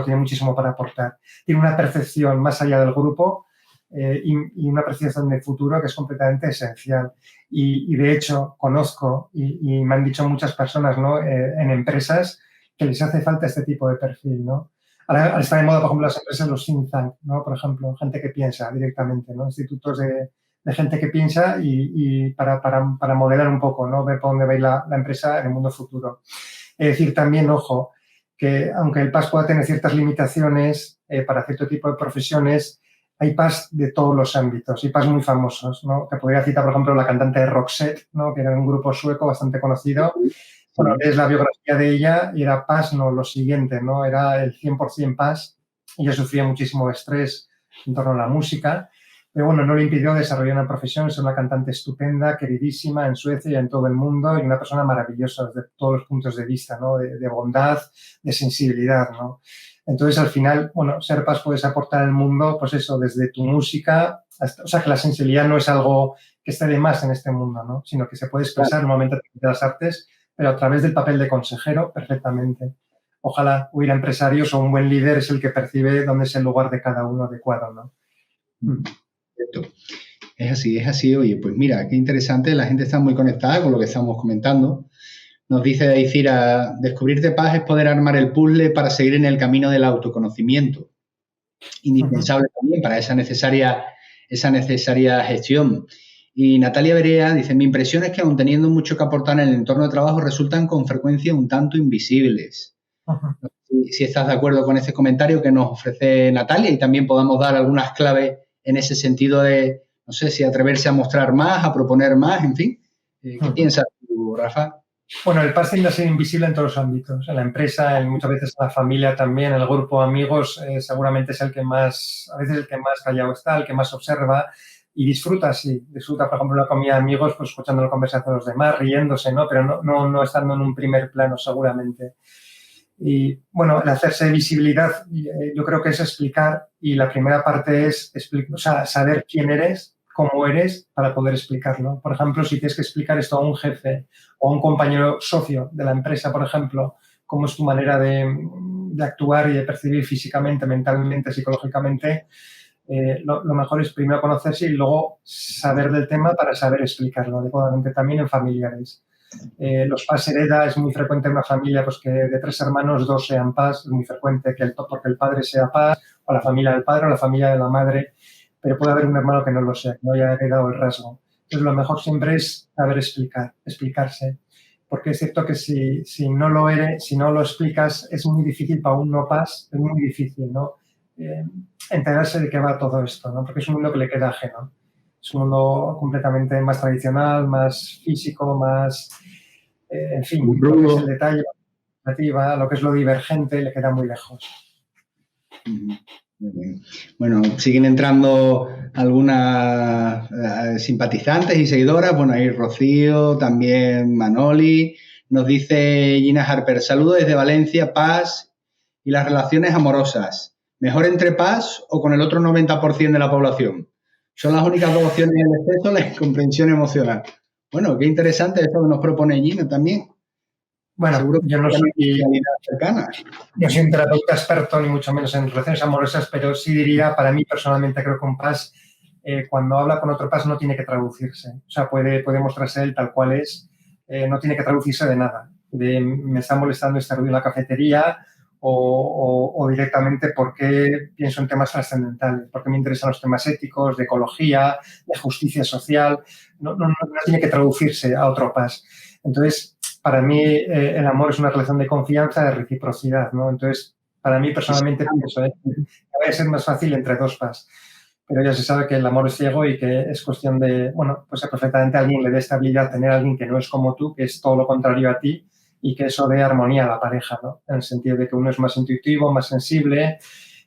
tiene muchísimo para aportar. Tiene una percepción más allá del grupo y una percepción de futuro que es completamente esencial. Y de hecho, conozco y me han dicho muchas personas, ¿no? En empresas que les hace falta este tipo de perfil, ¿no? Ahora está de moda, por ejemplo, las empresas, los think tank, ¿no? Por ejemplo, gente que piensa directamente, ¿no? Institutos de gente que piensa y para modelar un poco, ¿no? Ver por dónde va a ir la empresa en el mundo futuro. Es decir, también, ojo, que aunque el PAS pueda tener ciertas limitaciones para cierto tipo de profesiones, hay PAS de todos los ámbitos y PAS muy famosos, ¿no? Te podría citar, por ejemplo, la cantante Roxette, ¿no? Que era un grupo sueco bastante conocido. Bueno, es la biografía de ella y era PAS, no lo siguiente, ¿no? Era el 100% PAS. Ella sufría muchísimo estrés en torno a la música. Pero bueno, no le impidió desarrollar una profesión, ser una cantante estupenda, queridísima en Suecia y en todo el mundo y una persona maravillosa desde todos los puntos de vista, ¿no? De bondad, de sensibilidad, ¿no? Entonces, al final, bueno, ser PAS puedes aportar al mundo, pues eso, desde tu música, o sea, que la sensibilidad no es algo que esté de más en este mundo, ¿no? Sino que se puede expresar normalmente a través de las artes, pero a través del papel de consejero, perfectamente. Ojalá hubiera empresarios o un buen líder es el que percibe dónde es el lugar de cada uno adecuado, ¿no? Es así. Oye, pues mira, qué interesante, la gente está muy conectada con lo que estamos comentando. Nos dice Daicira, descubrirte paz es poder armar el puzzle para seguir en el camino del autoconocimiento. Indispensable también para esa necesaria gestión. Y Natalia Berea dice, mi impresión es que aun teniendo mucho que aportar en el entorno de trabajo, resultan con frecuencia un tanto invisibles. Si estás de acuerdo con este comentario que nos ofrece Natalia y también podamos dar algunas claves en ese sentido de, no sé, si atreverse a mostrar más, a proponer más, en fin. ¿Qué piensas tú, Rafa? Bueno, el PAS tiende a ser invisible en todos los ámbitos. En la empresa, muchas veces en la familia también, en el grupo de amigos, seguramente es el que más, a veces el que más callado está, el que más observa y disfruta, sí. Disfruta, por ejemplo, la comida de amigos, pues escuchando la conversación de los demás, riéndose, ¿no? Pero no estando en un primer plano, seguramente. Y, bueno, el hacerse visibilidad, yo creo que es explicar, y la primera parte es saber quién eres, cómo eres, para poder explicarlo. Por ejemplo, si tienes que explicar esto a un jefe o a un compañero socio de la empresa, por ejemplo, cómo es tu manera de actuar y de percibir físicamente, mentalmente, psicológicamente, lo mejor es primero conocerse y luego saber del tema para saber explicarlo adecuadamente, también en familiares. Los PAS hereda, es muy frecuente en una familia pues que de 3 hermanos 2 sean PAS, es muy frecuente porque el padre sea PAS, o la familia del padre o la familia de la madre, pero puede haber un hermano que no lo sea, que no haya heredado el rasgo. Entonces, lo mejor siempre es saber explicarse, porque es cierto que si no lo eres, si no lo explicas, es muy difícil para un no PAS, es muy difícil, ¿no? Enterarse de qué va todo esto, ¿no? Porque es un mundo que le queda ajeno. Es un mundo completamente más tradicional, más físico, más, en fin, lo que es el detalle, lo que es lo divergente, le queda muy lejos. Muy bien. Bueno, siguen entrando algunas simpatizantes y seguidoras. Bueno, ahí Rocío, también Manoli. Nos dice Gina Harper, saludos desde Valencia, PAS y las relaciones amorosas. ¿Mejor entre PAS o con el otro 90% de la población? Son las únicas dos opciones en el exceso, la incomprensión emocional. Bueno, qué interesante eso que nos propone Gina también. Bueno, seguro que yo no soy un terapeuta experto, ni mucho menos en relaciones amorosas, pero sí diría, para mí personalmente creo que un PAS, cuando habla con otro PAS no tiene que traducirse. O sea, puede mostrarse él tal cual es, no tiene que traducirse de nada. De me está molestando este ruido en la cafetería o directamente porque pienso en temas trascendentales, porque me interesan los temas éticos, de ecología, de justicia social. No tiene que traducirse a otro PAS. Entonces, para mí, el amor es una relación de confianza, de reciprocidad, ¿no? Entonces, para mí, personalmente, pienso que va a ser más fácil entre dos PAS. Pero ya se sabe que el amor es ciego y que es cuestión de, bueno, pues perfectamente a alguien le dé estabilidad tener a alguien que no es como tú, que es todo lo contrario a ti, y que eso dé armonía a la pareja, ¿no? En el sentido de que uno es más intuitivo, más sensible,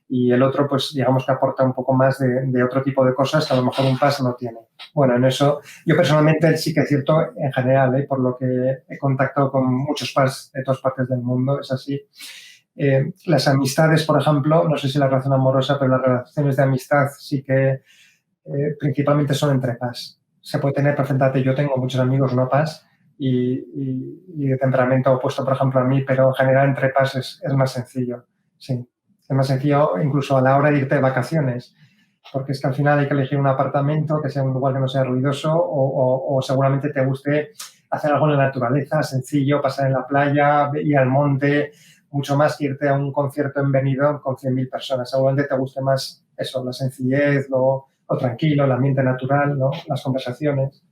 y el otro, pues, digamos que aporta un poco más de otro tipo de cosas que a lo mejor un PAS no tiene. Bueno, en eso, yo personalmente sí que es cierto, en general, por lo que he contactado con muchos PAS de todas partes del mundo, es así. Las amistades, por ejemplo, no sé si la relación amorosa, pero las relaciones de amistad sí que principalmente son entre PAS. Se puede tener perfectamente, yo tengo muchos amigos no PAS y de temperamento opuesto, por ejemplo, a mí, pero en general entre PAS es más sencillo, sí. Es más sencillo incluso a la hora de irte de vacaciones, porque es que al final hay que elegir un apartamento que sea un lugar que no sea ruidoso o seguramente te guste hacer algo en la naturaleza, sencillo, pasar en la playa, ir al monte, mucho más que irte a un concierto en Benidorm con 100.000 personas. Seguramente te guste más eso, la sencillez, lo tranquilo, el ambiente natural, ¿no? Las conversaciones.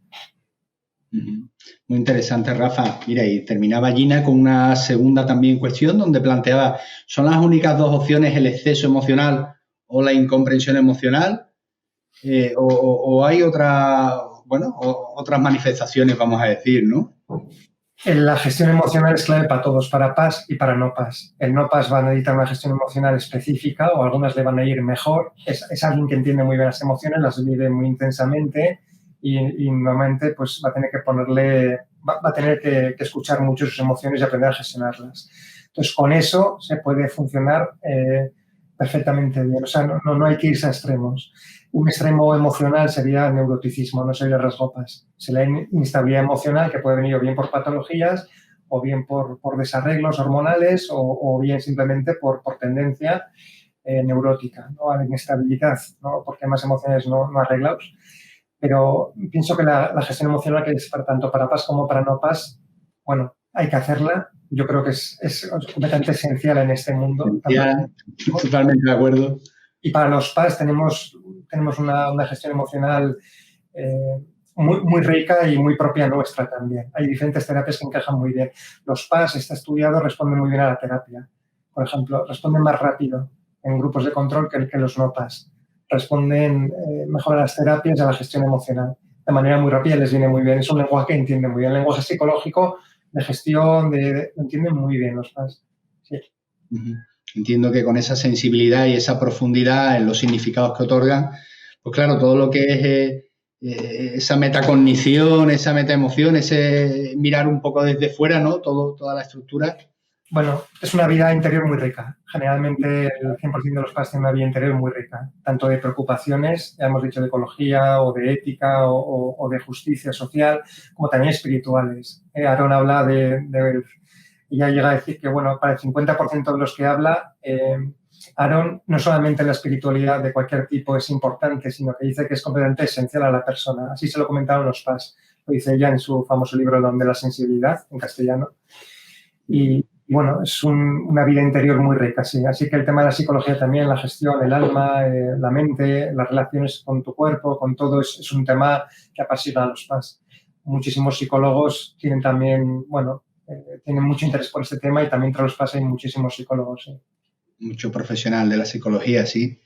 Muy interesante, Rafa. Mira, y terminaba Gina con una segunda también cuestión donde planteaba, ¿son las únicas dos opciones el exceso emocional o la incomprensión emocional? O hay otras manifestaciones, vamos a decir, ¿no? La gestión emocional es clave para todos, para PAS y para no PAS. El no PAS va a necesitar una gestión emocional específica o algunas le van a ir mejor. Es alguien que entiende muy bien las emociones, las vive muy intensamente y normalmente pues va a tener que escuchar mucho sus emociones y aprender a gestionarlas. Entonces, con eso se puede funcionar perfectamente bien. O sea, no hay que irse a extremos. Un extremo emocional sería el neuroticismo, no sería el rasgo PAS. Sería la inestabilidad emocional que puede venir o bien por patologías o bien por desarreglos hormonales o bien simplemente por tendencia neurótica, ¿no? A la inestabilidad, ¿no? Por temas emocionales no arreglados. Pero pienso que la gestión emocional, que es tanto para PAS como para no PAS, bueno, hay que hacerla. Yo creo que es completamente esencial en este mundo. Ya, totalmente de acuerdo. Y para los PAS tenemos una gestión emocional muy, muy rica y muy propia nuestra también. Hay diferentes terapias que encajan muy bien. Los PAS, está estudiado, responden muy bien a la terapia. Por ejemplo, responden más rápido en grupos de control que los no PAS. Responden mejor a las terapias y a la gestión emocional. De manera muy rápida, les viene muy bien. Es un lenguaje que entienden muy bien. El lenguaje psicológico, de gestión, lo entienden muy bien los PAS. Sí. Entiendo que con esa sensibilidad y esa profundidad en los significados que otorgan, pues claro, todo lo que es esa metacognición, esa metaemoción, ese mirar un poco desde fuera, ¿no? Toda la estructura, Bueno, es una vida interior muy rica. Generalmente el 100% de los PAS tiene una vida interior muy rica, tanto de preocupaciones, ya hemos dicho, de ecología o de ética o de justicia social, como también espirituales. Aaron habla ella llega a decir que, bueno, para el 50% de los que habla, Aaron, no solamente la espiritualidad de cualquier tipo es importante, sino que dice que es completamente esencial a la persona. Así se lo comentaron los PAS. Lo dice ella en su famoso libro Don de la sensibilidad, en castellano. Y bueno, es una vida interior muy rica, sí. Así que el tema de la psicología también, la gestión, el alma, la mente, las relaciones con tu cuerpo, con todo, es un tema que apasiona a los PAS. Muchísimos psicólogos tienen también, bueno, tienen mucho interés por este tema y también entre los PAS hay muchísimos psicólogos, sí. Mucho profesional de la psicología, sí.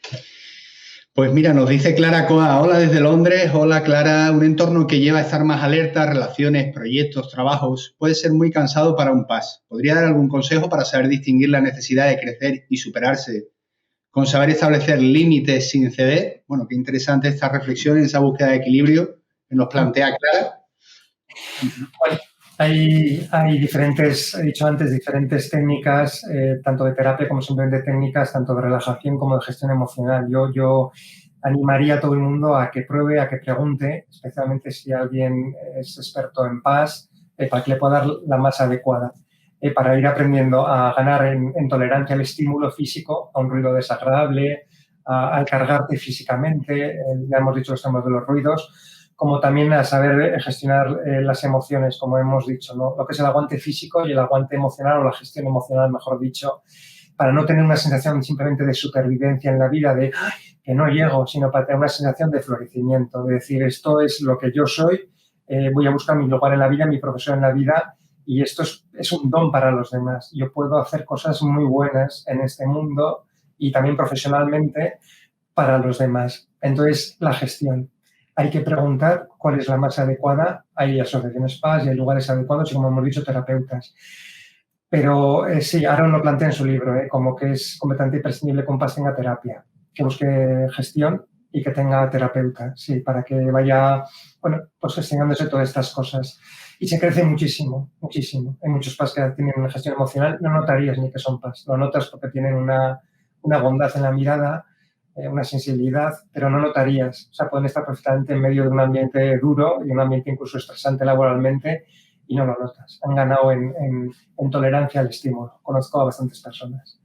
Pues mira, nos dice Clara Coa, hola desde Londres, hola Clara, un entorno que lleva a estar más alerta, relaciones, proyectos, trabajos, puede ser muy cansado para un PAS. ¿Podría dar algún consejo para saber distinguir la necesidad de crecer y superarse con saber establecer límites sin ceder? Bueno, qué interesante esta reflexión, esa búsqueda de equilibrio que nos plantea Clara. Bueno, hay diferentes, he dicho antes, diferentes técnicas, tanto de terapia como simplemente técnicas, tanto de relajación como de gestión emocional. Yo animaría a todo el mundo a que pruebe, a que pregunte, especialmente si alguien es experto en PAS, para que le pueda dar la más adecuada, para ir aprendiendo a ganar en tolerancia al estímulo físico, a un ruido desagradable, al cargarte físicamente, ya hemos dicho los temas de los ruidos, como también a saber gestionar las emociones, como hemos dicho, ¿no? Lo que es el aguante físico y el aguante emocional, o la gestión emocional, mejor dicho, para no tener una sensación simplemente de supervivencia en la vida, de que no llego, sino para tener una sensación de florecimiento, de decir, esto es lo que yo soy, voy a buscar mi lugar en la vida, mi profesión en la vida, y esto es un don para los demás. Yo puedo hacer cosas muy buenas en este mundo y también profesionalmente para los demás. Entonces, la gestión. Hay que preguntar cuál es la más adecuada. Hay asociaciones PAS y hay lugares adecuados y, como hemos dicho, terapeutas. Pero sí, Aaron lo plantea en su libro, como que es completamente imprescindible que un PAS tenga terapia, que busque gestión y que tenga terapeuta, sí, para que vaya, bueno, pues gestionándose todas estas cosas. Y se crece muchísimo, muchísimo. Hay muchos PAS que tienen una gestión emocional, no notarías ni que son PAS, lo notas porque tienen una bondad en la mirada, una sensibilidad, pero no notarías. O sea, pueden estar perfectamente en medio de un ambiente duro y un ambiente incluso estresante laboralmente y no lo notas. Han ganado en tolerancia al estímulo. Conozco a bastantes personas.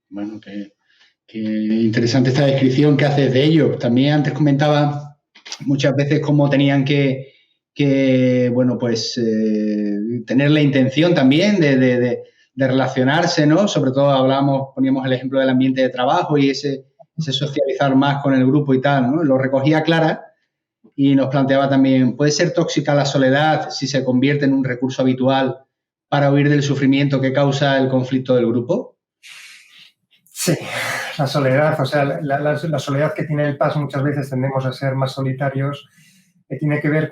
Bueno, qué interesante esta descripción que haces de ello. También antes comentaba muchas veces cómo tenían que bueno, pues tener la intención también de relacionarse, ¿no? Sobre todo poníamos el ejemplo del ambiente de trabajo y ese socializar más con el grupo y tal, ¿no? Lo recogía Clara y nos planteaba también, ¿puede ser tóxica la soledad si se convierte en un recurso habitual para huir del sufrimiento que causa el conflicto del grupo? Sí, la soledad, o sea, la soledad que tiene el PAS, muchas veces tendemos a ser más solitarios, que tiene que ver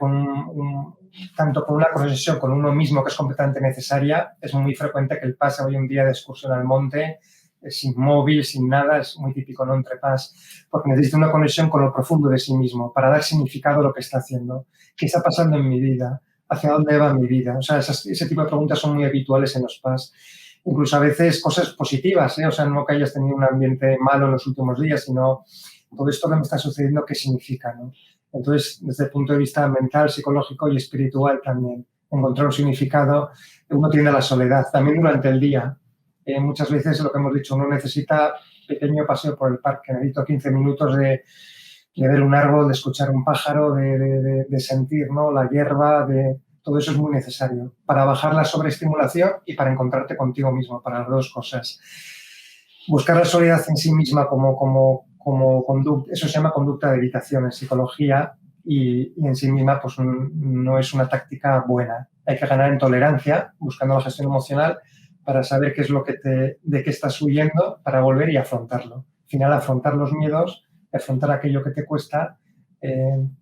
tanto con una conexión con uno mismo que es completamente necesaria. Es muy frecuente que el PAS se vaya un día de excursión al monte, sin móvil, sin nada, es muy típico, ¿no?, entre PAS, porque necesita una conexión con lo profundo de sí mismo, para dar significado a lo que está haciendo. ¿Qué está pasando en mi vida? ¿Hacia dónde va mi vida? O sea, ese tipo de preguntas son muy habituales en los PAS. Incluso a veces cosas positivas, o sea, no que hayas tenido un ambiente malo en los últimos días, sino todo esto que me está sucediendo, ¿qué significa, no? Entonces, desde el punto de vista mental, psicológico y espiritual también, encontrar un significado. Uno tiene la soledad, también durante el día. Muchas veces, lo que hemos dicho, uno necesita pequeño paseo por el parque, necesito 15 minutos de ver un árbol, de escuchar un pájaro, de sentir, ¿no?, la hierba, todo eso es muy necesario para bajar la sobreestimulación y para encontrarte contigo mismo, para las dos cosas. Buscar la soledad en sí misma como conducta, eso se llama conducta de evitación en psicología y en sí misma pues no es una táctica buena. Hay que ganar en tolerancia, buscando la gestión emocional para saber qué es lo de qué estás huyendo para volver y afrontarlo. Al final, afrontar los miedos, afrontar aquello que te cuesta,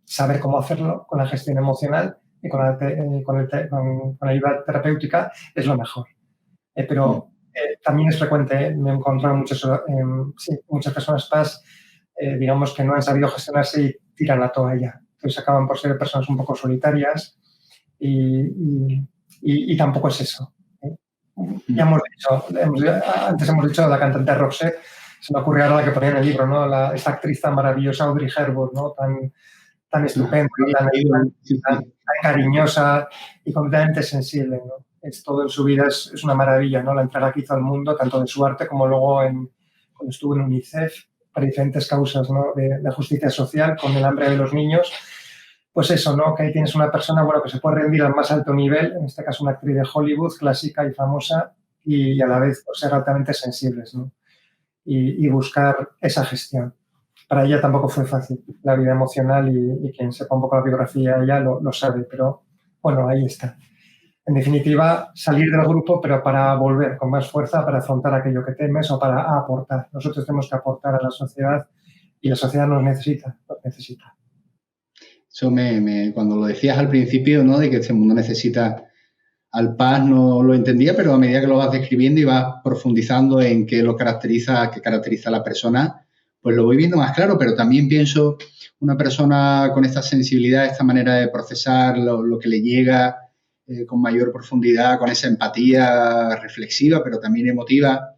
saber cómo hacerlo con la gestión emocional y con la ayuda terapéutica es lo mejor. Pero también es frecuente, me he encontrado muchas personas PAS, digamos, que no han sabido gestionarse y tiran la toalla. Entonces acaban por ser personas un poco solitarias y tampoco es eso. Ya hemos dicho, antes hemos dicho de la cantante Roxette, se me ocurrió ahora la que ponía en el libro, ¿no? Esta actriz tan maravillosa, Audrey Hepburn, ¿no? Tan estupenda, tan cariñosa y completamente sensible, ¿no? Todo en su vida es una maravilla, ¿no? La entrega que hizo al mundo, tanto de su arte como luego cuando estuvo en UNICEF, para diferentes causas, ¿no? de justicia social, con el hambre de los niños. Pues eso, ¿no? Que ahí tienes una persona, bueno, que se puede rendir al más alto nivel, en este caso una actriz de Hollywood, clásica y famosa, y a la vez pues, ser altamente sensibles, ¿no? Y buscar esa gestión. Para ella tampoco fue fácil la vida emocional y quien sepa un poco la biografía ella lo sabe, pero bueno, ahí está. En definitiva, salir del grupo, pero para volver con más fuerza, para afrontar aquello que temes o para aportar. Nosotros tenemos que aportar a la sociedad y la sociedad nos necesita, nos necesita. Eso cuando lo decías al principio, ¿no? De que este mundo necesita al Paz, no lo entendía, pero a medida que lo vas describiendo y vas profundizando en qué caracteriza a la persona, pues lo voy viendo más claro, pero también pienso una persona con esta sensibilidad, esta manera de procesar lo que le llega con mayor profundidad, con esa empatía reflexiva, pero también emotiva.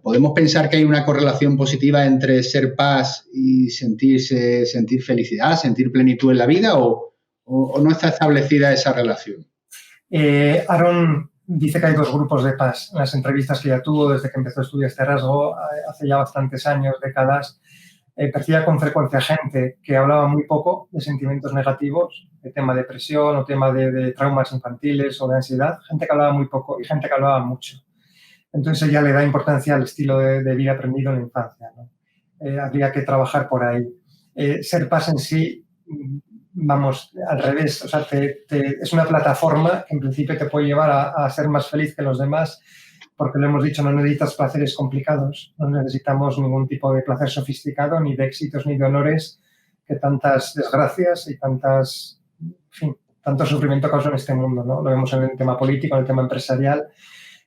¿Podemos pensar que hay una correlación positiva entre ser paz y sentir felicidad, sentir plenitud en la vida o no está establecida esa relación? Aaron dice que hay dos grupos de paz. En las entrevistas que ya tuvo desde que empezó a estudiar este rasgo, hace ya bastantes años, décadas, percibía con frecuencia gente que hablaba muy poco de sentimientos negativos, de tema de depresión o tema de traumas infantiles o de ansiedad, gente que hablaba muy poco y gente que hablaba mucho. Entonces ella le da importancia al estilo de vida aprendido en la infancia, ¿no? Habría que trabajar por ahí. Ser paz en sí, vamos, al revés, o sea, es una plataforma que en principio te puede llevar a ser más feliz que los demás, porque lo hemos dicho, no necesitas placeres complicados, no necesitamos ningún tipo de placer sofisticado, ni de éxitos, ni de honores, que tantas desgracias y tanto sufrimiento causan en este mundo, ¿no? Lo vemos en el tema político, en el tema empresarial.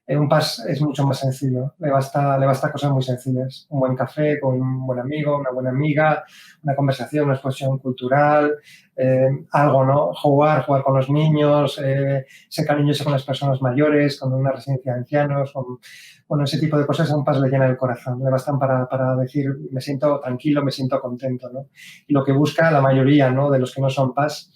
Un paz es mucho más sencillo, le basta cosas muy sencillas. Un buen café con un buen amigo, una buena amiga, una conversación, una exposición cultural, algo, ¿no? Jugar con los niños, ser cariñoso con las personas mayores, con una residencia de ancianos, bueno, ese tipo de cosas a un paz le llena el corazón, le bastan para decir me siento tranquilo, me siento contento, ¿no? Y lo que busca la mayoría, ¿no? De los que no son paz,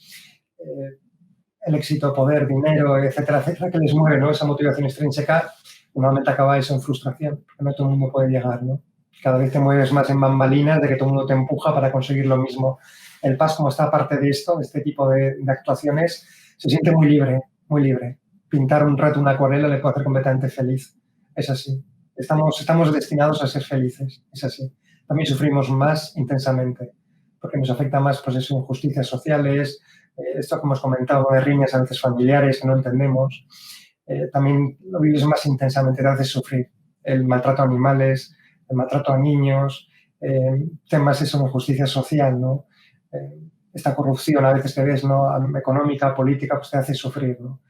el éxito, poder, dinero, etcétera, etcétera, que les mueve, ¿no? Esa motivación extrínseca, normalmente acaba eso en frustración, porque no todo el mundo puede llegar, ¿no? Cada vez te mueves más en bambalinas de que todo el mundo te empuja para conseguir lo mismo. El paz, como está aparte de esto, de este tipo de actuaciones, se siente muy libre, muy libre. Pintar un retrato, una acuarela, le puede hacer completamente feliz. Es así. Estamos destinados a ser felices, es así. También sufrimos más intensamente, porque nos afecta más, pues eso, injusticias sociales, esto que hemos comentado, de riñas a veces familiares que no entendemos, también lo vives más intensamente, te hace sufrir. El maltrato a animales, el maltrato a niños, temas eso de justicia social, ¿no? Esta corrupción a veces que ves, ¿no? Económica, política, pues te hace sufrir, ¿no?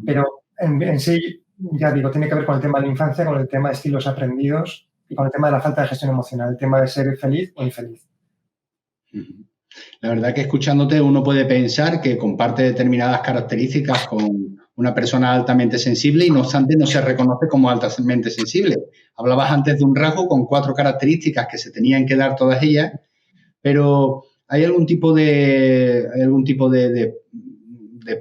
Pero en sí, ya digo, tiene que ver con el tema de la infancia, con el tema de estilos aprendidos y con el tema de la falta de gestión emocional, el tema de ser feliz o infeliz. La verdad que escuchándote uno puede pensar que comparte determinadas características con una persona altamente sensible y no obstante no se reconoce como altamente sensible. Hablabas antes de un rasgo con 4 características que se tenían que dar todas ellas, pero ¿hay algún tipo de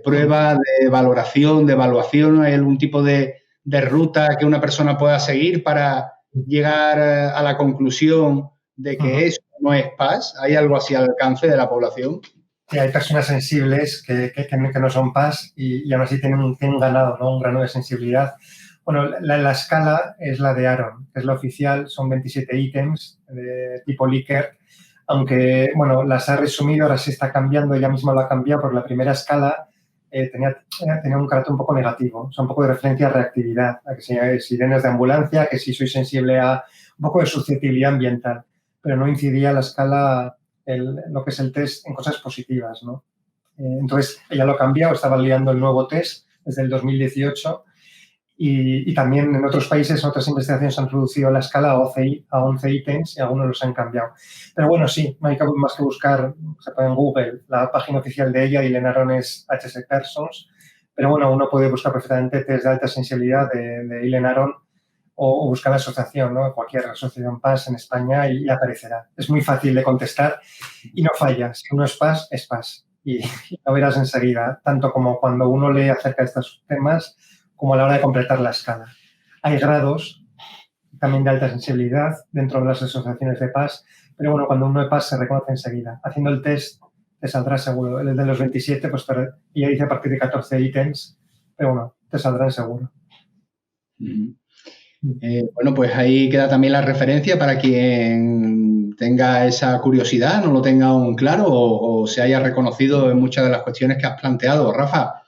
prueba, de valoración, de evaluación? ¿Hay algún tipo de ruta que una persona pueda seguir para llegar a la conclusión de que eso no es paz? ¿Hay algo así al alcance de la población? Sí, hay personas sensibles que no son paz y aún así tienen ganado, ¿no? Un grano de sensibilidad. Bueno, la escala es la de Aaron, que es la oficial, son 27 ítems de tipo Likert, aunque, bueno, las ha resumido, ahora se está cambiando, ella misma lo ha cambiado, porque la primera escala tenía un carácter un poco negativo, o sea, un poco de referencia a reactividad, a que si hay sirenas de ambulancia, que si soy sensible a un poco de susceptibilidad ambiental, pero no incidía la escala, lo que es el test, en cosas positivas, ¿no? Entonces, ella lo ha cambiado, está validando el nuevo test desde el 2018 y también en otros países, en otras investigaciones han reducido la escala a 11 ítems y algunos los han cambiado. Pero bueno, sí, no hay más que buscar, se puede en Google, la página oficial de ella y Aaron es HC Persons, Pero bueno, uno puede buscar perfectamente test de alta sensibilidad de Eileen Aron o buscar la asociación, ¿no? Cualquier asociación PAS en España y aparecerá. Es muy fácil de contestar y no falla. Si uno es PAS, es PAS. Y lo verás enseguida, tanto como cuando uno lee acerca de estos temas como a la hora de completar la escala. Hay grados también de alta sensibilidad dentro de las asociaciones de PAS, pero bueno, cuando uno es PAS se reconoce enseguida. Haciendo el test te saldrá seguro. El de los 27, pues ya dice a partir de 14 ítems, pero bueno, te saldrán seguro. Bueno, pues ahí queda también la referencia para quien tenga esa curiosidad, no lo tenga aún claro o se haya reconocido en muchas de las cuestiones que has planteado, Rafa.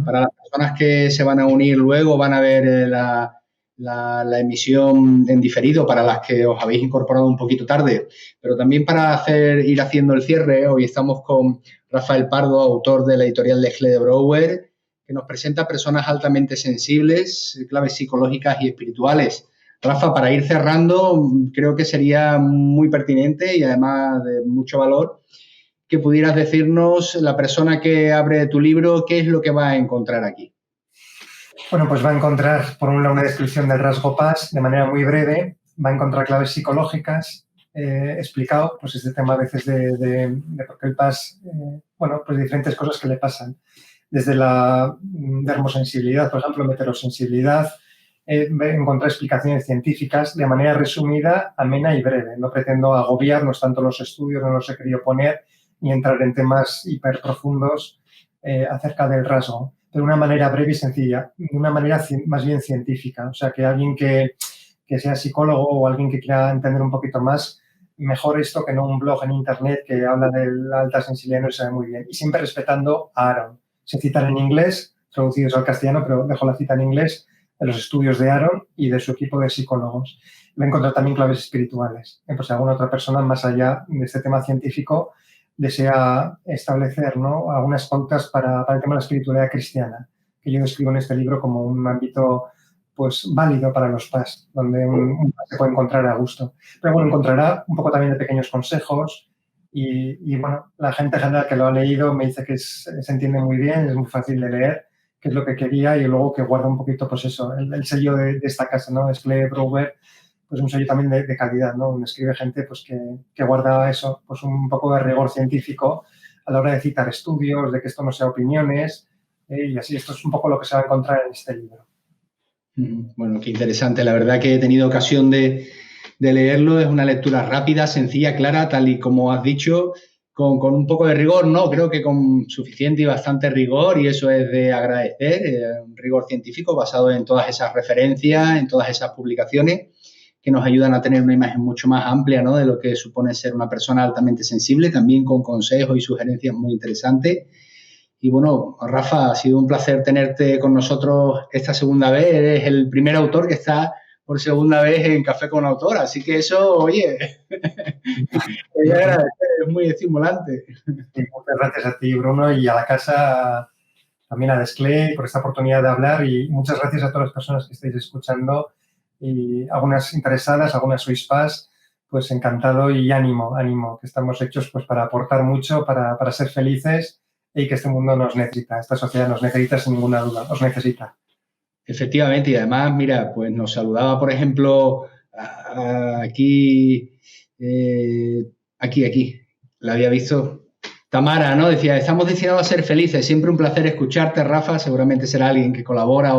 Para las personas que se van a unir luego, van a ver la emisión en diferido para las que os habéis incorporado un poquito tarde, pero también para ir haciendo el cierre, hoy estamos con Rafael Pardo, autor de la editorial de Schley de Brouwer, que nos presenta personas altamente sensibles, claves psicológicas y espirituales. Rafa, para ir cerrando, creo que sería muy pertinente y además de mucho valor que pudieras decirnos, la persona que abre tu libro, qué es lo que va a encontrar aquí. Bueno, pues va a encontrar, por un lado, una descripción del rasgo PAS de manera muy breve, va a encontrar claves psicológicas, explicado, pues este tema a veces de por qué el PAS, bueno, pues diferentes cosas que le pasan. Desde la dermosensibilidad, por ejemplo, meteorosensibilidad, encontrar explicaciones científicas de manera resumida, amena y breve. No pretendo agobiar, no es tanto los estudios, no los he querido poner, ni entrar en temas hiperprofundos acerca del rasgo, de una manera breve y sencilla, de una manera más bien científica. O sea, que alguien que sea psicólogo o alguien que quiera entender un poquito más, mejor esto que no un blog en internet que habla de la alta sensibilidad, no sabe muy bien. Y siempre respetando a Aron. Se citan en inglés, traducidos al castellano, pero dejo la cita en inglés, de los estudios de Aron y de su equipo de psicólogos. Va a encontrar también claves espirituales. Pues alguna otra persona, más allá de este tema científico, desea establecer, ¿no?, algunas pautas para el tema de la espiritualidad cristiana, que yo describo en este libro como un ámbito pues válido para los PAS, donde un PAS se puede encontrar a gusto. Pero bueno, encontrará un poco también de pequeños consejos y bueno, la gente general que lo ha leído me dice que se entiende muy bien, es muy fácil de leer, que es lo que quería y luego que guarda un poquito, pues eso, el sello de esta casa, ¿no?, Schley de Brouwer, pues un sello también de calidad, ¿no?, donde escribe gente pues que guarda eso, pues un poco de rigor científico a la hora de citar estudios, de que esto no sea opiniones, y así esto es un poco lo que se va a encontrar en este libro. Bueno, qué interesante. La verdad que he tenido ocasión de leerlo. Es una lectura rápida, sencilla, clara, tal y como has dicho, con un poco de rigor, ¿no? Creo que con suficiente y bastante rigor, y eso es de agradecer, un rigor científico basado en todas esas referencias, en todas esas publicaciones que nos ayudan a tener una imagen mucho más amplia, ¿no?, de lo que supone ser una persona altamente sensible, también con consejos y sugerencias muy interesantes. Y bueno, Rafa, ha sido un placer tenerte con nosotros esta segunda vez. Eres el primer autor que está por segunda vez en Café con Autor, así que eso, oye, voy a agradecer, es muy estimulante. Sí, muchas gracias a ti, Bruno, y a la casa, también a Schley, por esta oportunidad de hablar, y muchas gracias a todas las personas que estáis escuchando, y algunas interesadas, algunas sois PAS, pues encantado y ánimo, que estamos hechos pues para aportar mucho, para ser felices, y que este mundo nos necesita, esta sociedad nos necesita sin ninguna duda, os necesita. Efectivamente, y además, mira, pues nos saludaba, por ejemplo, aquí, la había visto, Tamara, ¿no? Decía, estamos destinados a ser felices, siempre un placer escucharte, Rafa, seguramente será alguien que colabora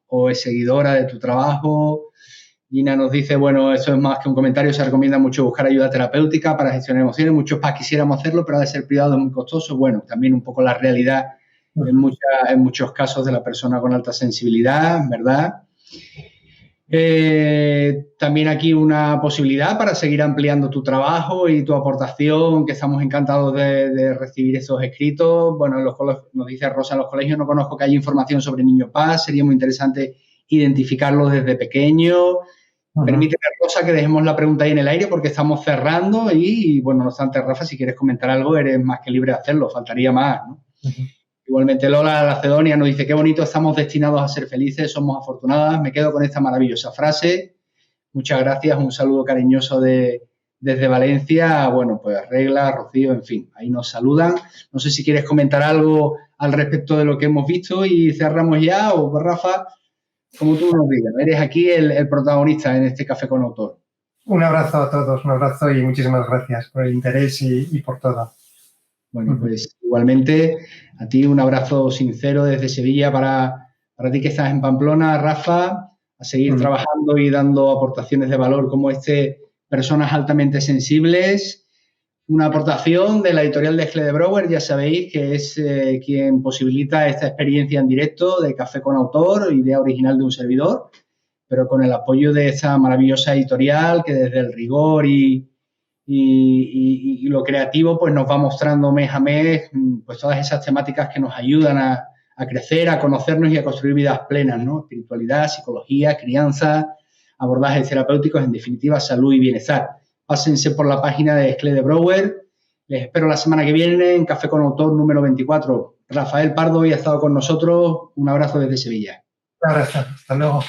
o es seguidora de tu trabajo. Gina nos dice, bueno, eso es más que un comentario, se recomienda mucho buscar ayuda terapéutica para gestionar emociones, muchos PAS quisiéramos hacerlo, pero ha de ser privado, es muy costoso. Bueno, también un poco la realidad en muchos casos de la persona con alta sensibilidad, ¿verdad? También aquí una posibilidad para seguir ampliando tu trabajo y tu aportación, que estamos encantados de recibir esos escritos. Bueno, nos dice Rosa, en los colegios no conozco que haya información sobre niños PAS, sería muy interesante identificarlos desde pequeño. Permíteme, Rosa, que dejemos la pregunta ahí en el aire porque estamos cerrando y bueno, no obstante, Rafa, si quieres comentar algo, eres más que libre de hacerlo, faltaría más, ¿no? Igualmente, Lola Lacedonia nos dice, qué bonito, estamos destinados a ser felices, somos afortunadas. Me quedo con esta maravillosa frase. Muchas gracias, un saludo cariñoso desde Valencia. Bueno, pues Regla, Rocío, en fin, ahí nos saludan. No sé si quieres comentar algo al respecto de lo que hemos visto y cerramos ya, o Rafa, como tú nos digas, eres aquí el protagonista en este Café con Autor. Un abrazo a todos, un abrazo y muchísimas gracias por el interés y por todo. Bueno, pues igualmente a ti un abrazo sincero desde Sevilla para ti que estás en Pamplona, Rafa, a seguir trabajando y dando aportaciones de valor como personas altamente sensibles. Una aportación de la editorial de Schlede Brouwer, ya sabéis que es quien posibilita esta experiencia en directo de Café con Autor, idea original de un servidor, pero con el apoyo de esta maravillosa editorial que desde el rigor y lo creativo pues nos va mostrando mes a mes pues todas esas temáticas que nos ayudan a crecer, a conocernos y a construir vidas plenas, ¿no? Espiritualidad, psicología, crianza, abordajes terapéuticos, en definitiva, salud y bienestar. Pásense por la página de Schlede Brouwer. Les espero la semana que viene en Café con Autor número 24. Rafael Pardo hoy ha estado con nosotros. Un abrazo desde Sevilla. Un abrazo. Hasta luego.